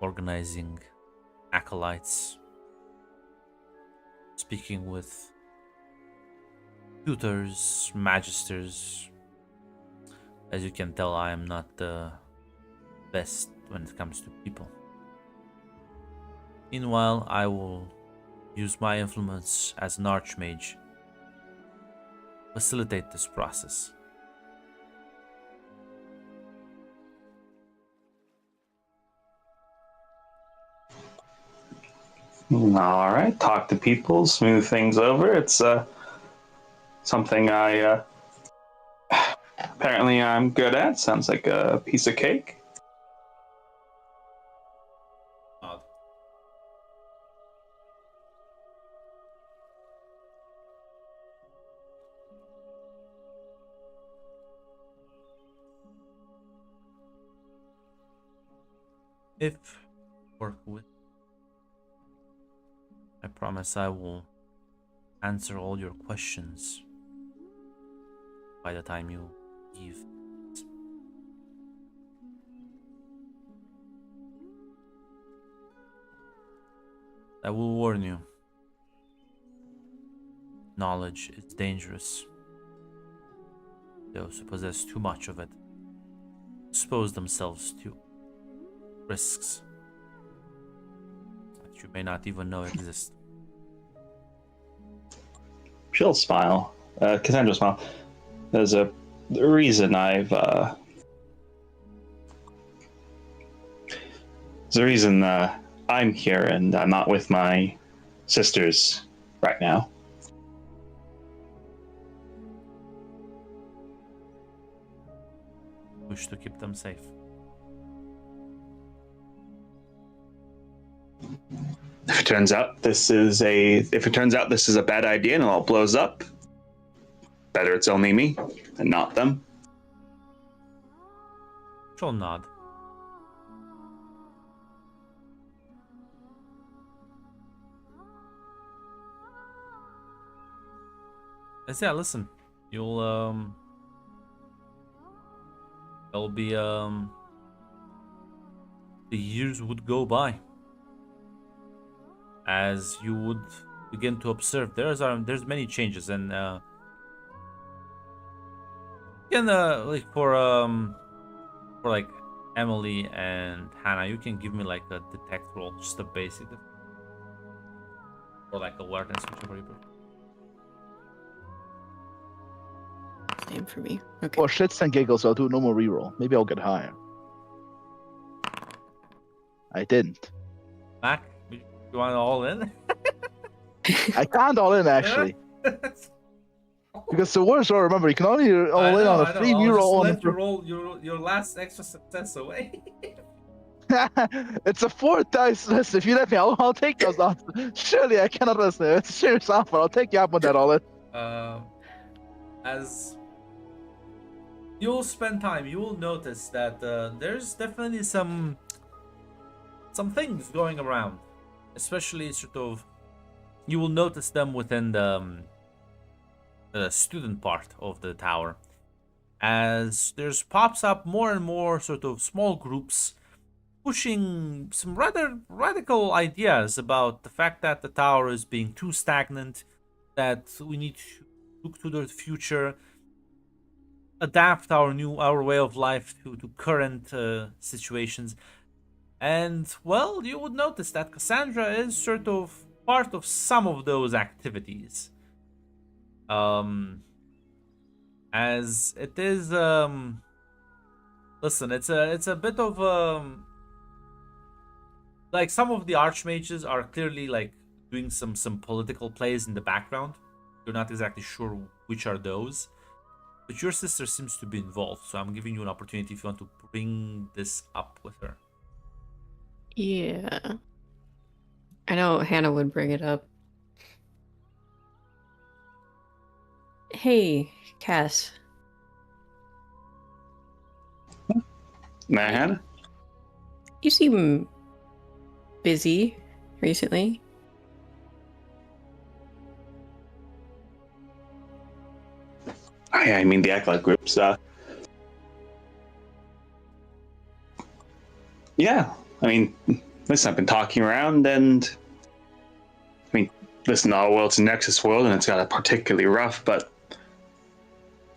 organizing acolytes, speaking with tutors, magisters. As you can tell, I am not the best when it comes to people. Meanwhile, I will use my influence as an archmage, facilitate this process. All right, talk to people, smooth things over. It's something I apparently I'm good at. Sounds like a piece of cake. If work with, I promise I will answer all your questions by the time you leave. I will warn you. Knowledge is dangerous. Those who possess too much of it expose themselves to risks that you may not even know exist. She'll smile. Cassandra smile. There's a reason I'm here and I'm not with my sisters right now. Wish to keep them safe. If it turns out this is a bad idea and it all blows up, better it's only me and not them. She'll nod. Yeah, listen. You'll there'll be the years would go by as you would begin to observe. There's many changes, and like for like Emily and Hannah, you can give me like a detect roll, just a basic, or like awareness, whichever you prefer. Same for me. Okay. For shits and giggles, I'll do no more reroll. Maybe I'll get higher. I didn't. Mac, you want it all in? I can't all in actually. Because the worst are, remember, you can only all in on a free I'll reroll just on let you the. roll your last extra success away. It's a 4 dice. Listen, if you let me, I'll take those odds. Surely I cannot listen. It's a serious offer. I'll take you up on that all in. As you'll spend time, you will notice that there's definitely some things going around, especially sort of. You will notice them within the student part of the tower, as there's pops up more and more sort of small groups pushing some rather radical ideas about the fact that the tower is being too stagnant, that we need to look to the future, adapt our way of life to current situations. And well, you would notice that Cassandra is sort of part of some of those activities. As it is listen, it's a bit of like some of the archmages are clearly like doing some political plays in the background. You're not exactly sure which are those, but your sister seems to be involved, so I'm giving you an opportunity if you want to bring this up with her. Yeah. I know Hannah would bring it up. Hey, Cass. Man, You seem busy recently. I mean the acolyte groups. Yeah, I mean, listen, I've been talking around, and I mean, listen, our world's a Nexus world, and it's got it particularly rough. But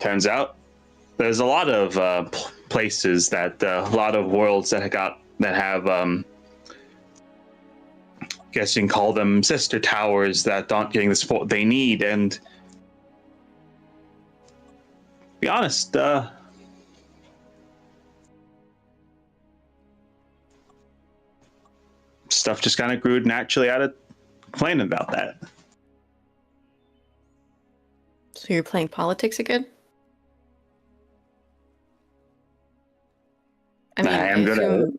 turns out there's a lot of places that a lot of worlds that have I guess you can call them sister towers that aren't getting the support they need. And to be honest, stuff just kind of grew naturally out of complaining about that. So you're playing politics again? I mean, I am good at assume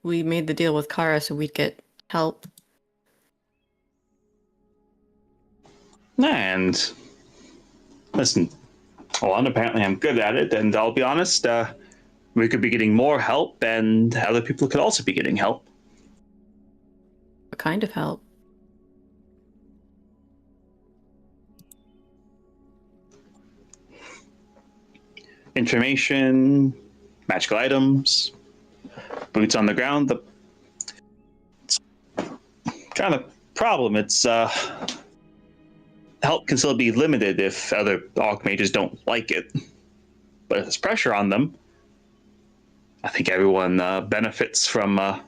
we made the deal with Kara so we'd get help. And listen, well, apparently I'm good at it, and I'll be honest, we could be getting more help, and other people could also be getting help. What kind of help? Information, magical items, boots on the ground. It's kind of problem. It's help can still be limited if other archmages don't like it, but if there's pressure on them, I think everyone benefits from a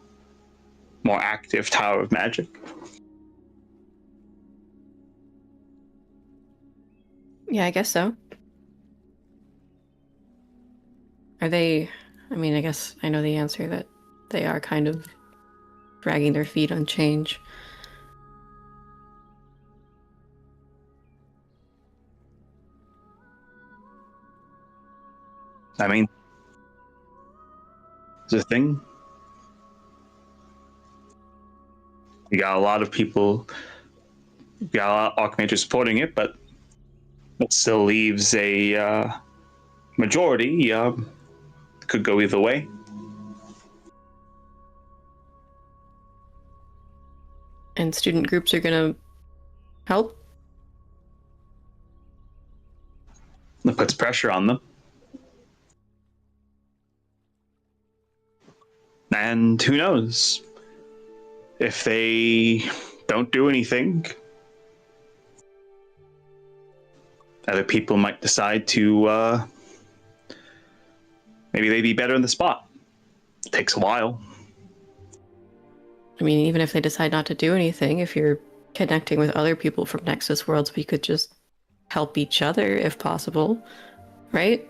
more active Tower of Magic. Yeah, I guess so. Are they... I mean, I guess I know the answer that they are kind of dragging their feet on change. I mean, the thing, you got a lot of people, you got a lot of archmages supporting it, but it still leaves a majority. Could go either way. And student groups are gonna help? It puts pressure on them. And who knows? If they don't do anything, other people might decide to maybe they'd be better in the spot. takes a while. I mean, even if they decide not to do anything, if you're connecting with other people from Nexus Worlds, we could just help each other if possible, right?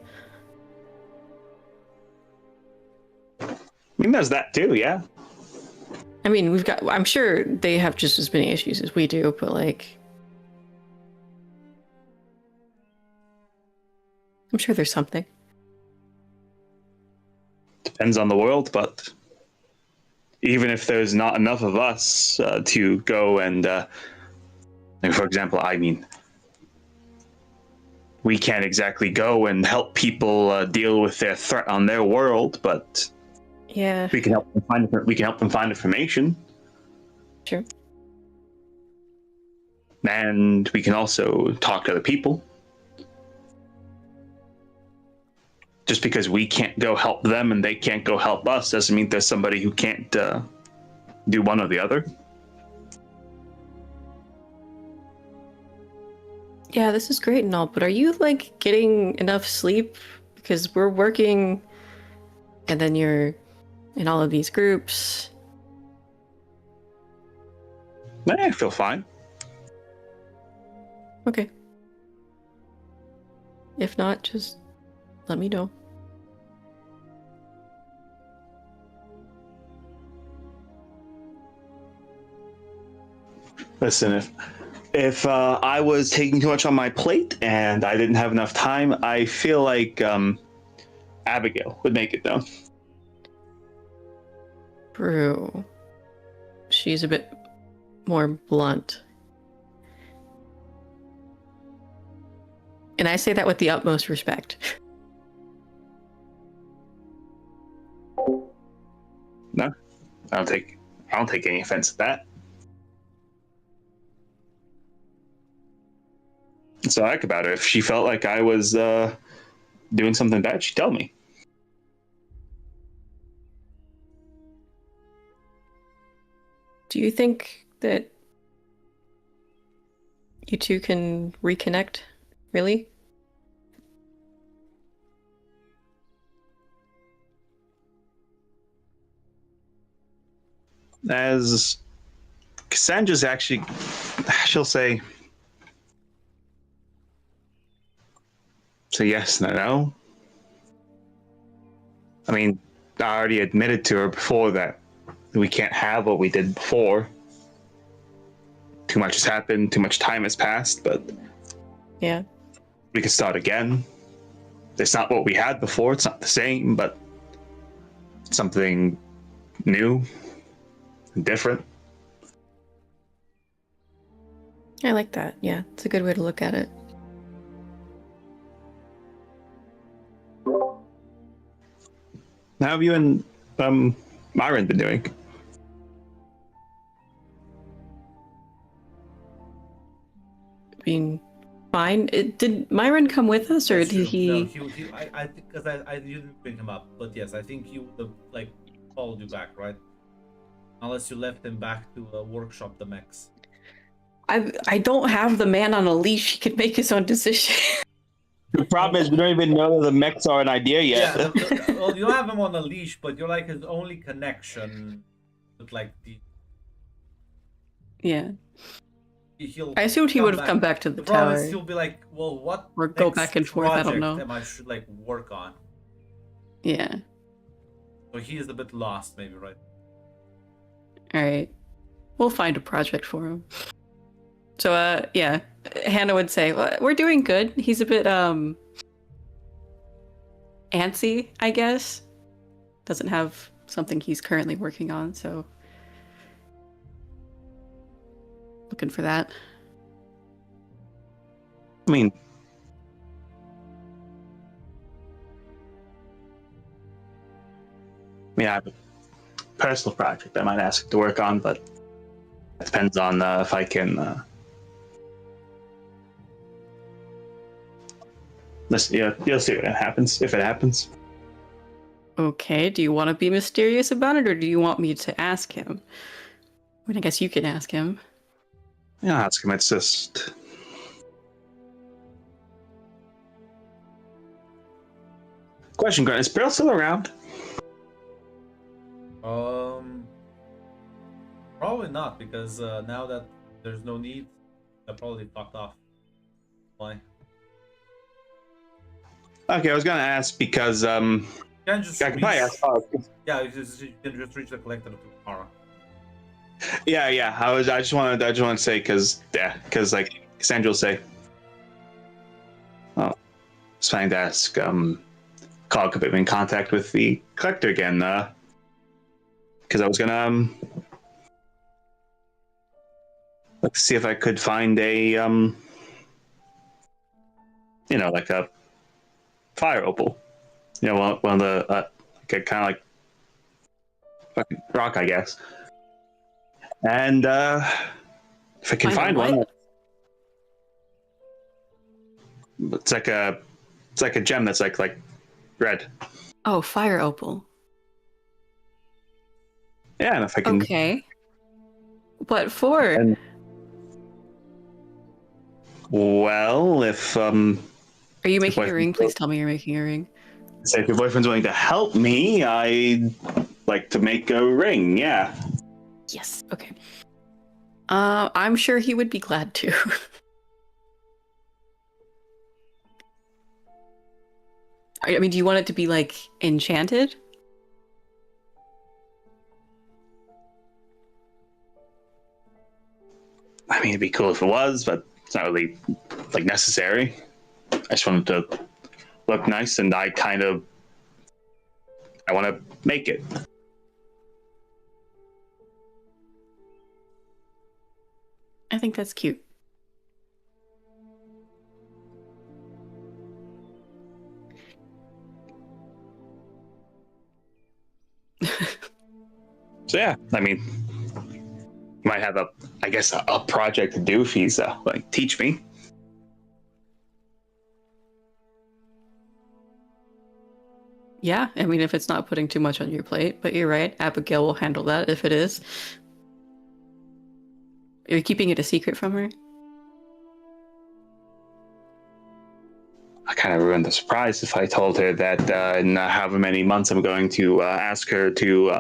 I mean, there's that too, yeah. I mean, I'm sure they have just as many issues as we do, but like, I'm sure there's something. Depends on the world, but even if there's not enough of us to go and, like for example, I mean, we can't exactly go and help people deal with their threat on their world, but Yeah, we can help them find information, sure. and we can also talk to other people. Just because we can't go help them and they can't go help us doesn't mean there's somebody who can't do one or the other. Yeah, this is great and all, but are you like getting enough sleep? Because we're working and then you're in all of these groups. I feel fine. Okay. If not, just let me know. Listen, if I was taking too much on my plate and I didn't have enough time, I feel like Abigail would make it though. Brew. She's a bit more blunt. And I say that with the utmost respect. No, I don't take any offense at that. So I like about her. If she felt like I was doing something bad, she'd tell me. Do you think that you two can reconnect? Really? As Cassandra's actually, she'll say yes, no. I mean, I already admitted to her before that we can't have what we did before. Too much has happened, too much time has passed, but Yeah. we can start again. It's not what we had before, it's not the same, but it's something new and different. I like that. Yeah, it's a good way to look at it. How have you and Myron been doing? Being fine. Did Myron come with us, or That's did true. he? No, I think because I didn't bring him up, but yes, I think he would have like followed you back, right? Unless you left him back to workshop the mechs. I don't have the man on a leash. He could make his own decision. The problem is we don't even know the mechs are an idea yet. Yeah, well, you don't have him on a leash, but you're like his only connection with like the. Yeah. He'll I assumed he would have come back to the The problem tower. is he'll be like, well, what Or go next back and forth, I don't project know. am I should like work on? Yeah. So he is a bit lost, maybe, right? All right. We'll find a project for him. So, yeah, Hannah would say, well, we're doing good. He's a bit, antsy, I guess. Doesn't have something he's currently working on, so looking for that. I mean, I have a personal project I might ask to work on, but it depends on if I can. Listen, you'll see what happens if it happens. Okay, do you want to be mysterious about it, or do you want me to ask him? I mean, I guess you can ask him. Yeah, ask him. It's just. Question, Grant, is Pearl still around? Probably not, because now that there's no need, they're probably fucked off. Why? Okay, I was gonna ask because You can just I can probably reach. ask. Yeah, you can just reach the collector to Kara. Yeah. I just wanted to say because like Cassandra will say, oh, I was trying to ask. Call could have been in contact with the collector again. Because I was gonna let's see if I could find a like a fire opal. One of the like kind of like fucking rock, I guess. And if I can Find a find one, what? it's like a gem that's like red. Oh, fire opal. Yeah, and if I can. Okay. What for? And- Well, if Are you making a boyfriend- ring? Please tell me you're making a ring. say if your boyfriend's willing to help me, I'd like to make a ring. Yeah. Yes. Okay. I'm sure he would be glad to. I mean, do you want it to be like enchanted? I mean, it'd be cool if it was, but it's not really like necessary. I just want it to look nice, and I want to make it. I think that's cute. So yeah, I mean, might have I guess a project to do if he's like teach me. Yeah, I mean, if it's not putting too much on your plate, but you're right. Abigail will handle that if it is. Are you keeping it a secret from her? I kind of ruined the surprise if I told her that in however many months I'm going to ask her to,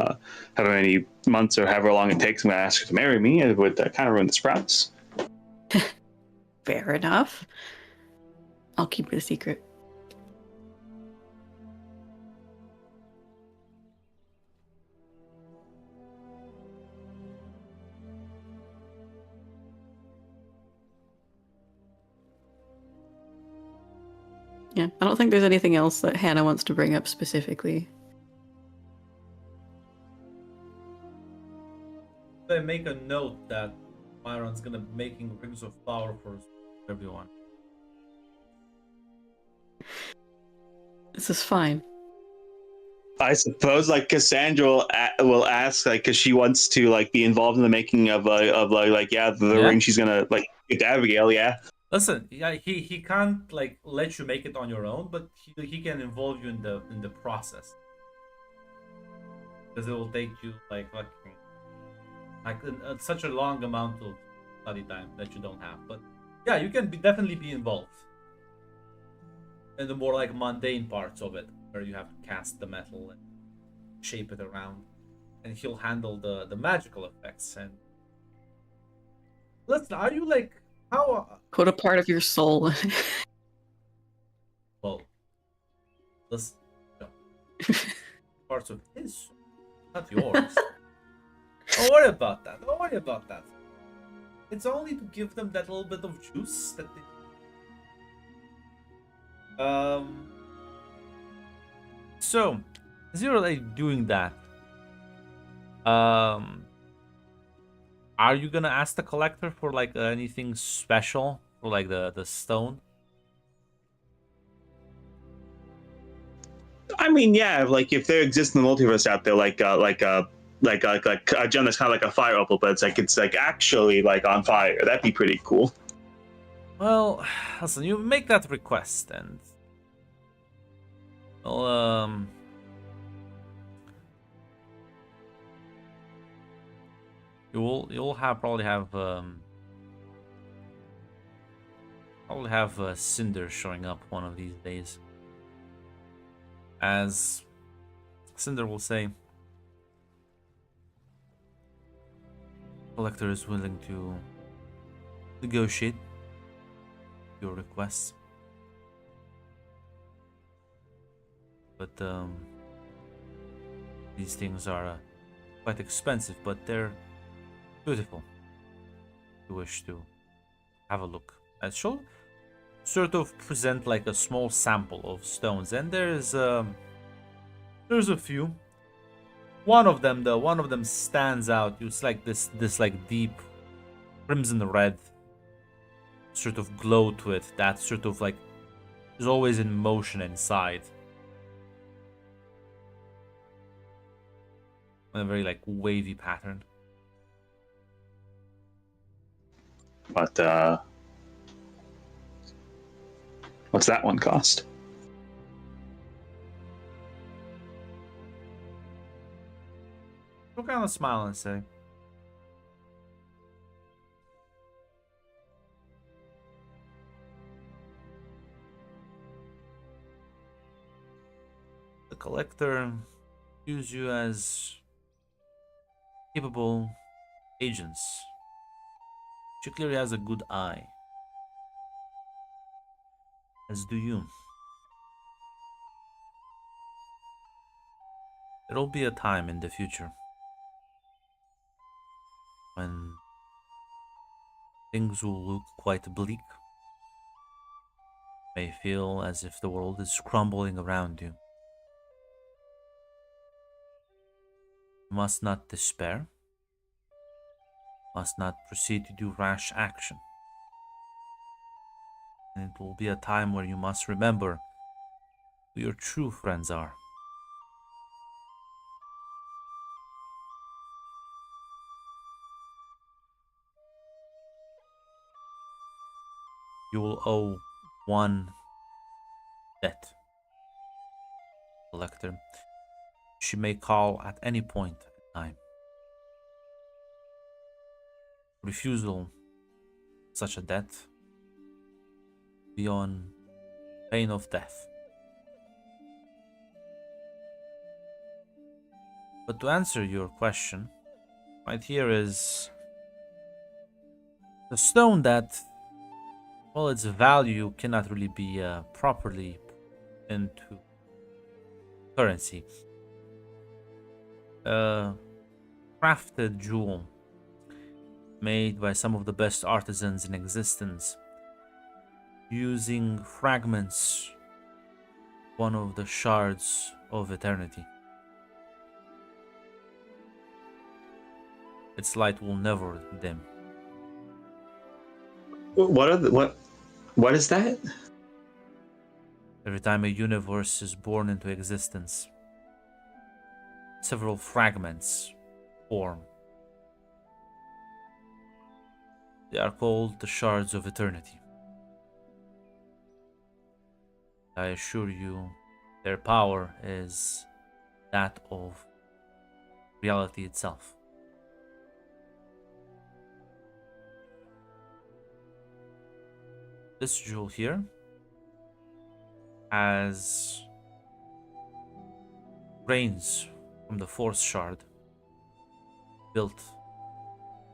however many months or however long it takes, I'm going to ask her to marry me. It would kind of ruin the surprise. Fair enough. I'll keep it a secret. Yeah, I don't think there's anything else that Hannah wants to bring up specifically. They make a note that Myron's gonna be making rings of flour for everyone. This is fine. I suppose like Cassandra will ask like because she wants to like be involved in the making of the ring she's gonna like give to Abigail. Yeah. Listen, yeah, he can't like let you make it on your own, but he can involve you in the process, because it will take you like such a long amount of study time that you don't have. But yeah, you can definitely be involved in the more like mundane parts of it, where you have to cast the metal and shape it around, and he'll handle the magical effects. And listen, are you like how? Put a part of your soul. Well, listen, no. Parts of his soul, not yours. Don't worry about that. Don't worry about that. It's only to give them that little bit of juice that they... So, as you're like doing that, are you gonna ask the collector for like anything special for like the stone? I mean, yeah, like if there exists in the multiverse out there, like a gem that's kind of like a fire opal, but it's like actually like on fire. That'd be pretty cool. Well, listen, you make that request, and well, you'll probably have Cinder showing up one of these days. As Cinder will say, Collector is willing to negotiate your requests. But these things are quite expensive, but they're beautiful. If you wish to have a look. I shall sort of present like a small sample of stones, and there's a few. One of them stands out. It's like this like deep crimson red sort of glow to it that sort of like is always in motion inside. A very like wavy pattern. But what's that one cost? She'll kind of smile and say, the collector views you as capable agents. She clearly has a good eye, as do you. There'll be a time in the future when things will look quite bleak. May feel as if the world is crumbling around you. You must not despair. Must not proceed to do rash action. And it will be a time where you must remember who your true friends are. You will owe one debt, collector. She may call at any point in time. Refusal of such a debt beyond pain of death. But to answer your question, right here is the stone that, well, its value cannot really be properly into currency. A crafted jewel made by some of the best artisans in existence, using fragments, one of the shards of eternity. Its light will never dim. What is that? Every time a universe is born into existence, several fragments form. They are called the shards of eternity. I assure you, their power is that of reality itself. This jewel here has grains from the fourth shard built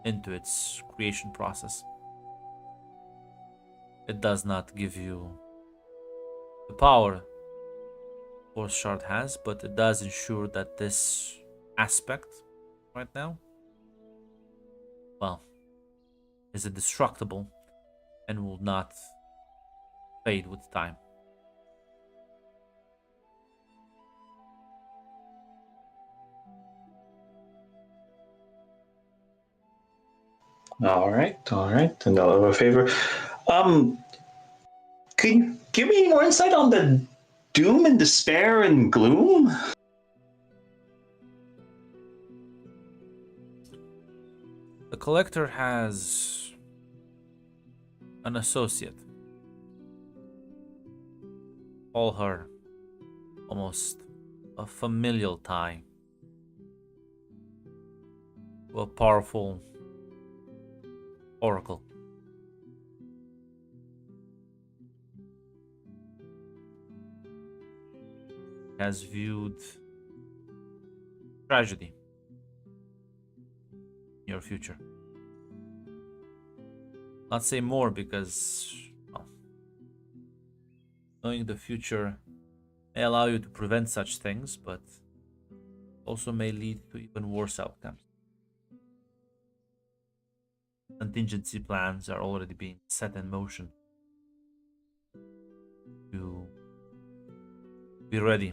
into its creation process. It does not give you the power fourth shard has, but it does ensure that this aspect right now, well, is indestructible and will not fade with time. All right. Another favor. Can you give me more insight on the doom and despair and gloom? The collector has an associate. Call her almost a familial tie to a powerful oracle. Has viewed tragedy in your future. Not say more because, well, knowing the future may allow you to prevent such things, but also may lead to even worse outcomes. Contingency plans are already being set in motion to be ready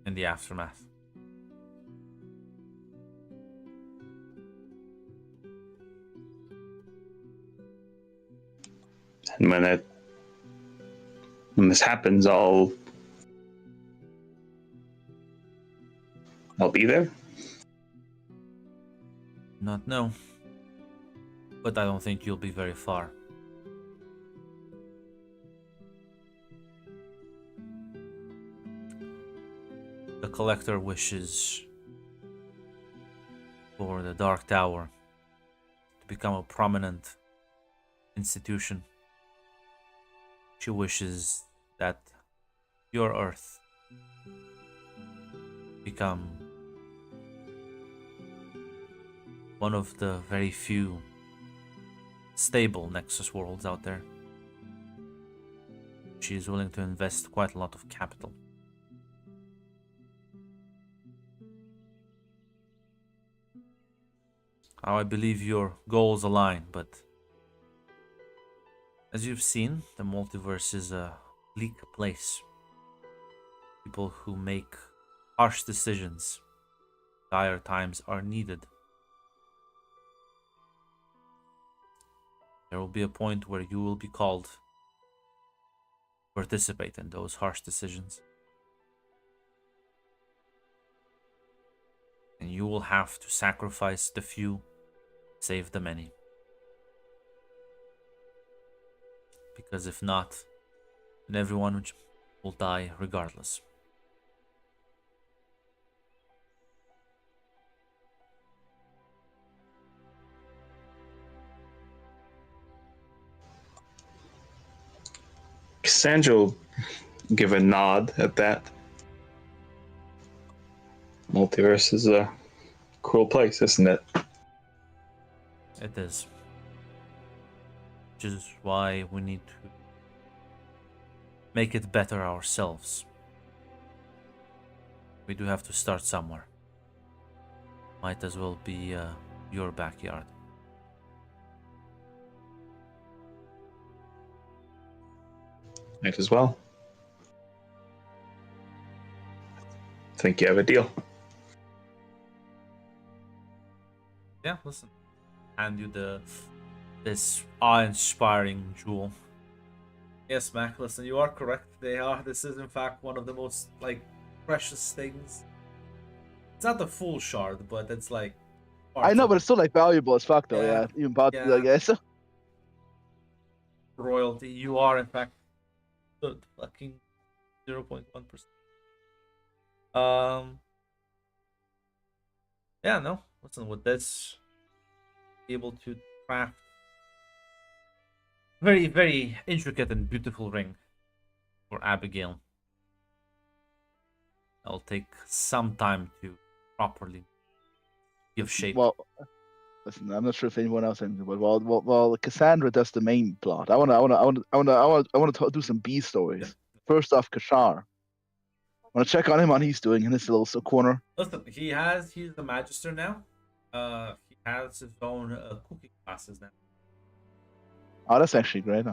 in the aftermath. And when this happens, I'll be there. Not know, but I don't think you'll be very far. The Collector wishes for the Dark Tower to become a prominent institution. She wishes that your Earth become one of the very few stable Nexus worlds out there. She is willing to invest quite a lot of capital. How I believe your goals align, but as you've seen, the multiverse is a bleak place. People who make harsh decisions, dire times are needed. There will be a point where you will be called to participate in those harsh decisions. And you will have to sacrifice the few, save the many. Because if not, then everyone will die regardless. Cassandra will give a nod at that. Multiverse is a cruel place, isn't it? It is. Which is why we need to make it better ourselves. We do have to start somewhere. Might as well be your backyard. Might as well. I think you have a deal. Yeah, listen. Hand you this awe-inspiring jewel. Yes, Mac, listen, you are correct. They are. This is in fact one of the most precious things. It's not the full shard, but it's like. I know, but it's still valuable as fuck though. Yeah. Yeah, even about Yeah. I guess. Royalty. You are in fact the fucking 0.1%. Yeah, no. Listen, with this, be able to craft very, very intricate and beautiful ring for Abigail. It'll take some time to properly give shape. Well, listen, I'm not sure if anyone else knows, but while Cassandra does the main plot, I want to do some B stories. Yeah. First off, Kashar. I want to check on him on he's doing in this little corner. Listen, he's the Magister now. He has his own cooking classes now. Oh, that's actually great.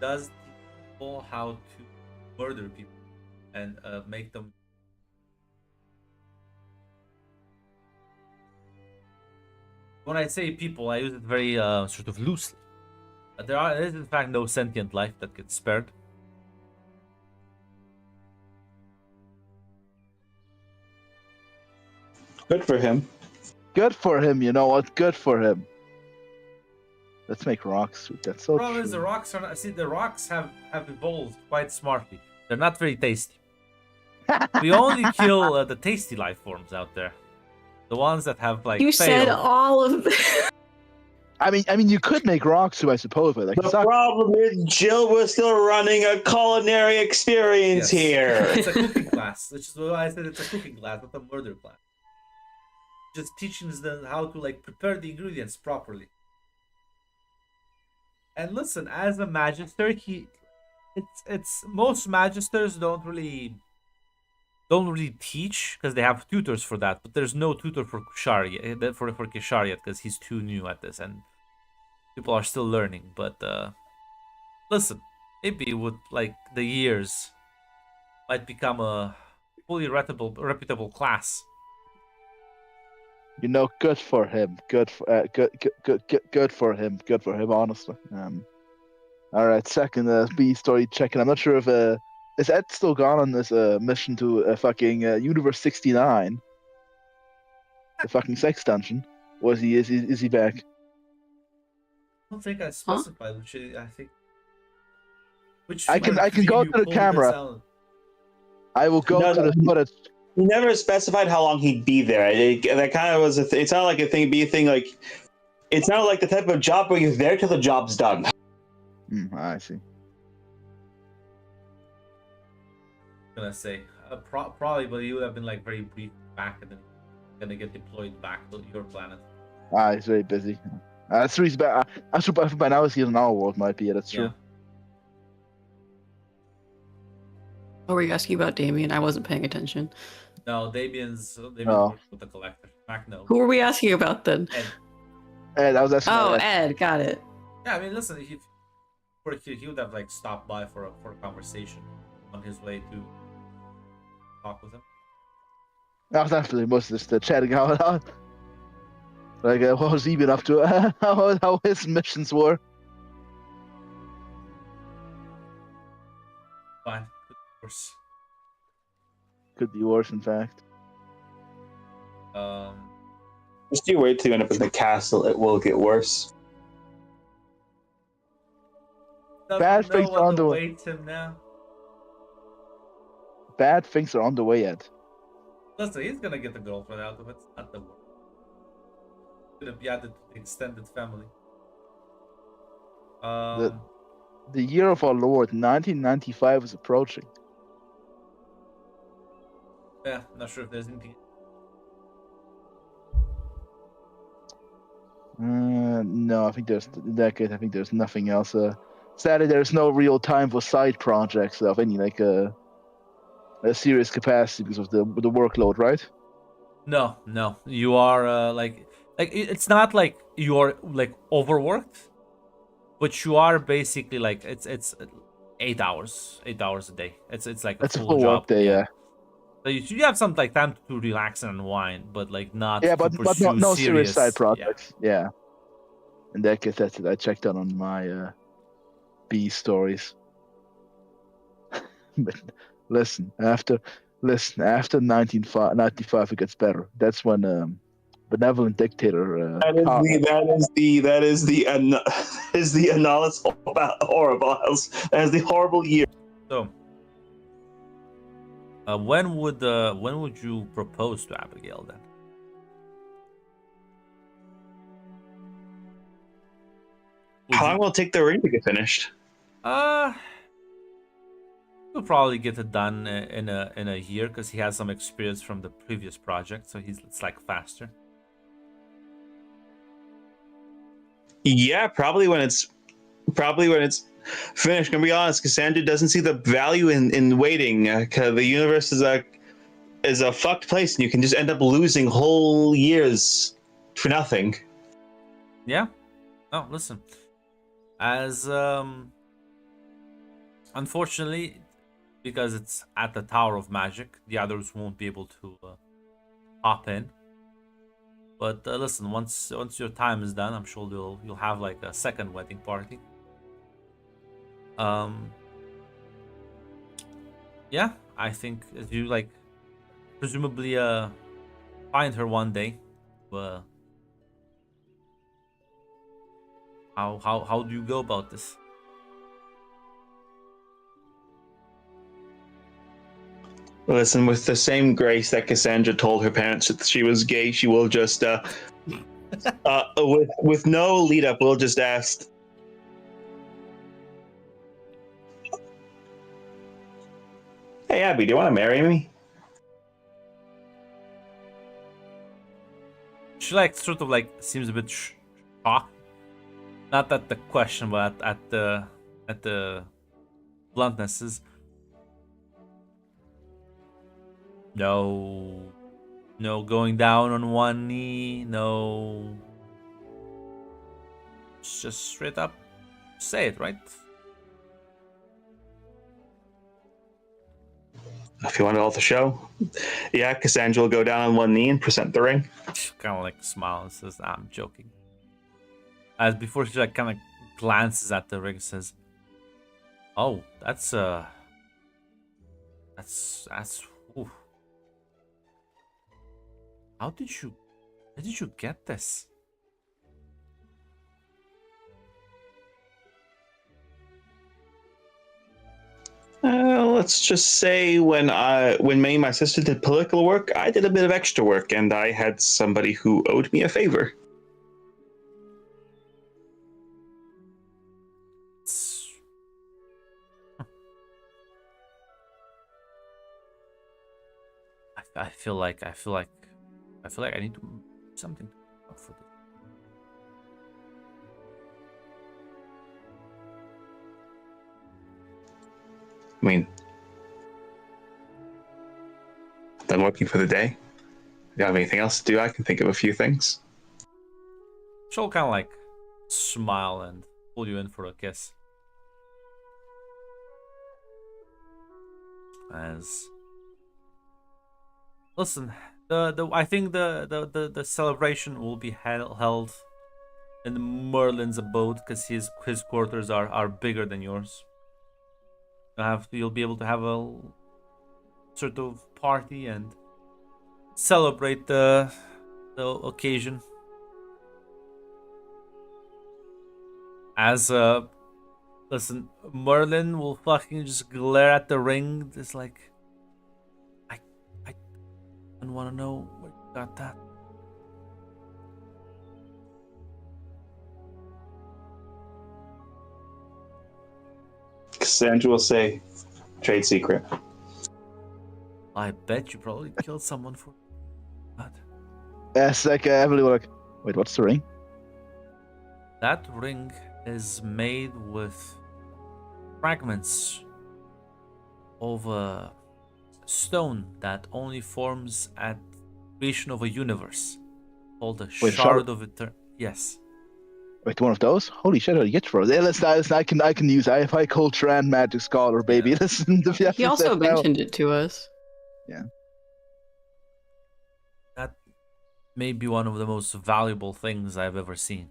Does teach people how to murder people and make them. When I say people, I use it very sort of loosely. There is in fact no sentient life that gets spared. Good for him. Good for him, you know what? Good for him. Let's make rocks. That's so Problem is true. the rocks have evolved quite smartly. They're not very tasty. We only kill the tasty life forms out there. The ones that have You said failed. all of I mean, you could make rocks too, I suppose, but The problem is Jill was still running a culinary experience Yes. here. It's a cooking class, which is why I said it's a cooking class, not a murder class. just teaching them how to like prepare the ingredients properly. And listen, as a magister, it's most magisters don't really teach because they have tutors for that, but there's no tutor for Kushar yet, for Kishar yet, because he's too new at this and people are still learning. But listen, maybe with like the years might become a fully reputable class. You know, good for him. Good for good for him. Good for him, honestly. All right, second B story checking. I'm not sure if is Ed still gone on this mission to fucking Universe 69, the fucking sex dungeon, or is he back? I don't think I Huh? specified I think which I can stream go you to the pulled camera. this out. I will go No, to no, the footage. He never specified how long he'd be there. That kind of was it sounded like a thing, be a thing like it sounded like the type of job where you're there till the job's done. I see. Gonna say probably, but he would have been like very brief back, and then gonna get deployed back to your planet. He's very busy. That's reason. I suppose by now he's in our world, might be. That's true. Yeah. What were you asking about Damien? I wasn't paying attention. No, Damien's Oh. works with the collector. Back no. Who were we asking about then? And And I was asking. Oh, about Ed, got it. yeah, I mean, listen, he would have like stopped by for a conversation on his way to talk with him. I was actually most just chatting out. Like, what was he been up to? How his missions were. Fine, of course. Could be worse, in fact. Just you wait till you end up in the castle, it will get worse. Bad things are on the way. Wait him now. Bad things are on the way yet. Listen, he's gonna get the girlfriend out of it. It's not the work. Gonna be added to the extended family. The year of our Lord, 1995, is approaching. Yeah, not sure if there's anything. No, I think there's in that case. I think there's nothing else. Sadly, there's no real time for side projects of any like a serious capacity because of the workload, right? No, you are like it's not like you're like overworked, but you are basically like it's 8 hours a day. It's like That's a full full job. work day, yeah. So you have some like time to relax and unwind, but like not Yeah, to but pursue no serious side Yeah. projects. Yeah. In that case, that's it. I checked out on my B stories. But listen, after 1995, it gets better. That's when benevolent dictator. That is the annals horribles. That is the horrible year. So, when would you propose to Abigail then? How long will it take the ring to get finished? He'll probably get it done in a year because he has some experience from the previous project, so it's like faster. Yeah, probably when it's finished. Gonna be honest, Cassandra doesn't see the value in waiting. Cause the universe is a fucked place, and you can just end up losing whole years for nothing. Yeah. Oh, listen. As unfortunately, because it's at the Tower of Magic, the others won't be able to hop in. But listen, once your time is done, I'm sure you'll have like a second wedding party. Yeah, I think as you like, presumably find her one day. How do you go about this? Listen, with the same grace that Cassandra told her parents that she was gay, she will just with no lead up, we'll just ask. Hey Abby, do you want to marry me? She like sort of like seems a bit shocked, not at the question, but at the bluntnesses. No, no going down on one knee. No, just straight up say it, right? If you want to hold the show, yeah, Cassandra will go down on one knee and present the ring. Kind of like smile and says, "I'm joking." As before, she like kind of glances at the ring and says, "Oh, that's oof. How did you get this?" Let's just say when me and my sister did political work, I did a bit of extra work, and I had somebody who owed me a favor. It's- I feel like I need to do something for this. I mean, done working for the day. If you have anything else to do, I can think of a few things. She'll kind of like smile and pull you in for a kiss. As listen, I think the celebration will be held in Merlin's abode because his quarters are bigger than yours. You'll be able to have a sort of party and celebrate the occasion. As listen, Merlin will fucking just glare at the ring. It's like, I don't want to know where you got that. Cassandra will say, trade secret. I bet you probably killed someone for that. It's like Emily will like, wait, what's the ring? That ring is made with fragments of a stone that only forms at creation of a universe, called the Wait, Shard of Eternity. Yes. Wait, one of those? Holy shit, how do you get for it? Yeah, listen, I can use high culture and magic scholar, baby. Yeah. Listen, if you have He to also set now- mentioned it to us. That may be one of the most valuable things I've ever seen.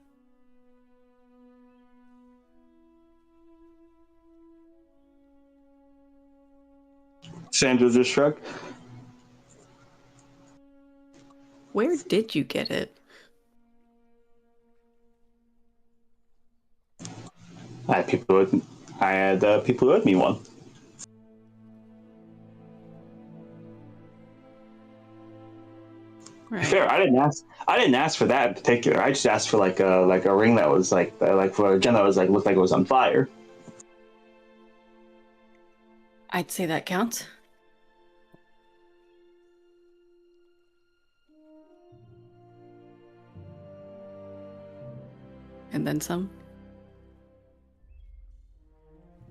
Cassandra just shrugged. Where did you get it? I had people who owed me one. Right. Fair. I didn't ask for that in particular. I just asked for like a ring that was like for a gem that was like looked like it was on fire. I'd say that counts. And then some.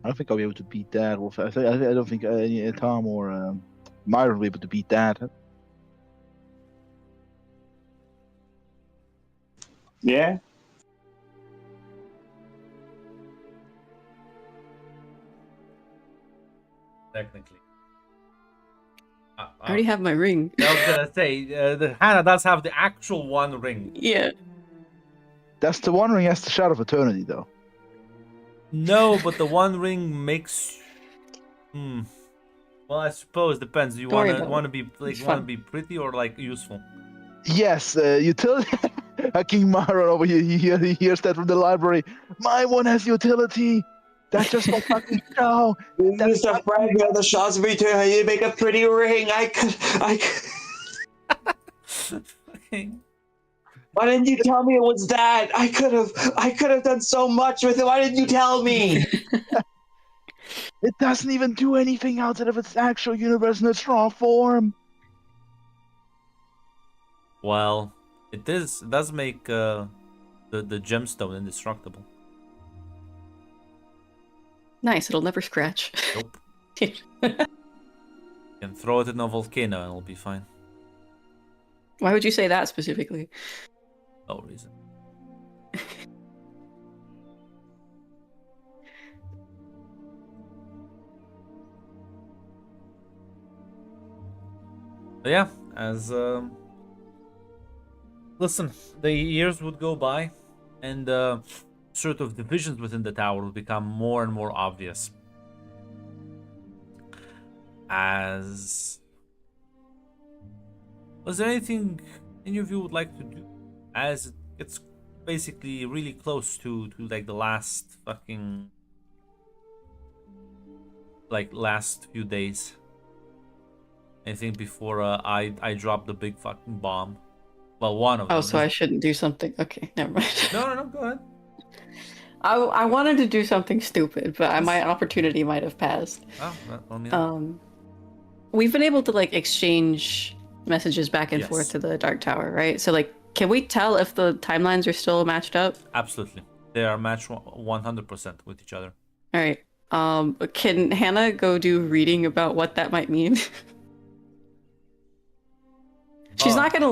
I don't think I'll be able to beat that. Wolf. I don't think Tom or Myra will be able to beat that. Yeah. Technically. I already have my ring. I was gonna say, the Hannah does have the actual One Ring. Yeah. That's the one ring. That's the Shard of Eternity, though. No, but the One Ring makes. Well, I suppose depends. You Don't worry wanna about wanna it. be like It's wanna fun. be pretty or like useful? Yes, utility. King Myra over here, he hears that from the library. My one has utility. That's just a fucking show. This is the fragment of the shards of eternity. You make a pretty ring. I could. Okay. Why didn't you tell me it was that? I could have done so much with it. Why didn't you tell me? It doesn't even do anything outside of its actual universe in its raw form. Well, It does make the gemstone indestructible. Nice, it'll never scratch. Nope. You can throw it in a volcano and it'll be fine. Why would you say that specifically? No reason. But yeah, as listen, the years would go by, and sort of divisions within the tower would become more and more obvious. As was there anything any of you would like to do as it gets basically really close to like the last fucking last few days? Anything before I drop the big fucking bomb? Well, one of them. Oh, so I shouldn't do something. Okay, never mind. No, go ahead. I wanted to do something stupid, but my opportunity might have passed. Oh, let me know. We've been able to like exchange messages back and Yes. forth to the Dark Tower, right? So like, can we tell if the timelines are still matched up? Absolutely, they are matched 100% with each other. All right. Can Hannah go do reading about what that might mean? She's Oh. not gonna